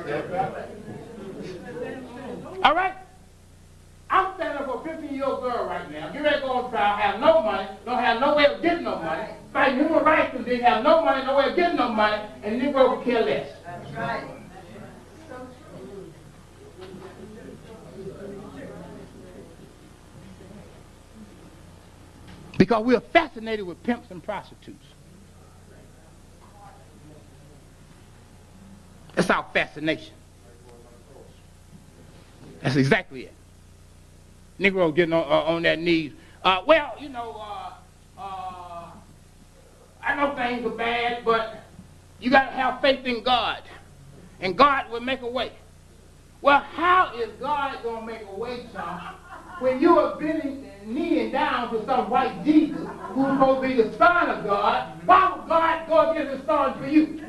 it. All right? I'm standing up for a 15-year-old girl right now. Get ready to go on trial, have no money, don't have no way of getting no money, fighting human rights didn't have no money, no way of getting no money, and the Negro would care less. That's right. Because we are fascinated with pimps and prostitutes. That's our fascination. That's exactly it. Negro getting on their knees. Well, you know, I know things are bad, but you got to have faith in God, and God will make a way. Well, how is God going to make a way, son, when you are kneeling down to some white Jesus who's supposed to be the Son of God? Why would God go against his Son for you?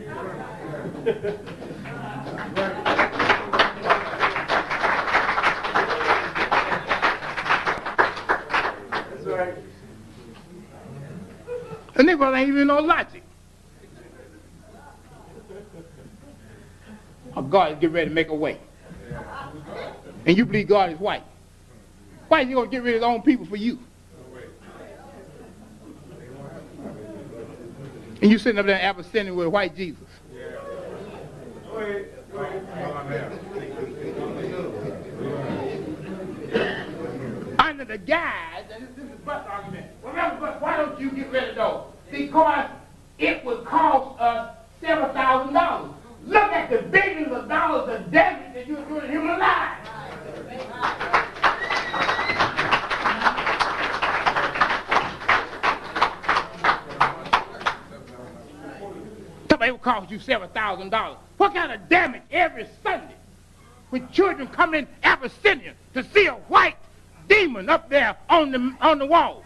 That's right. The Negro ain't even no logic. Oh, God is getting ready to make a way. And you believe God is white. Why is he going to get rid of his own people for you? And you sitting up there abstaining with a white Jesus. Go ahead. Go ahead. Under the guise, and this is Buck's argument. Remember, Buck, why don't you get rid of those? Because it would cost us several $1,000. Look at the billions of dollars of damage that you're doing to human lives. Somebody will cost you several $1,000. What kind of damage every Sunday when children come in abstinent to see a white demon up there on the wall?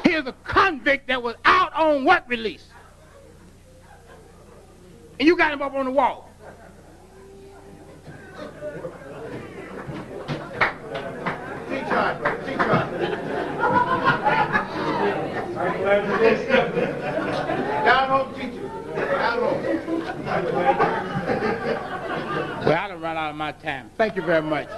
Here's a convict that was out on what release? And you got him up on the wall. Take charge, brother. Take charge. Down home teacher. Down home. Well, I done run out of my time. Thank you very much.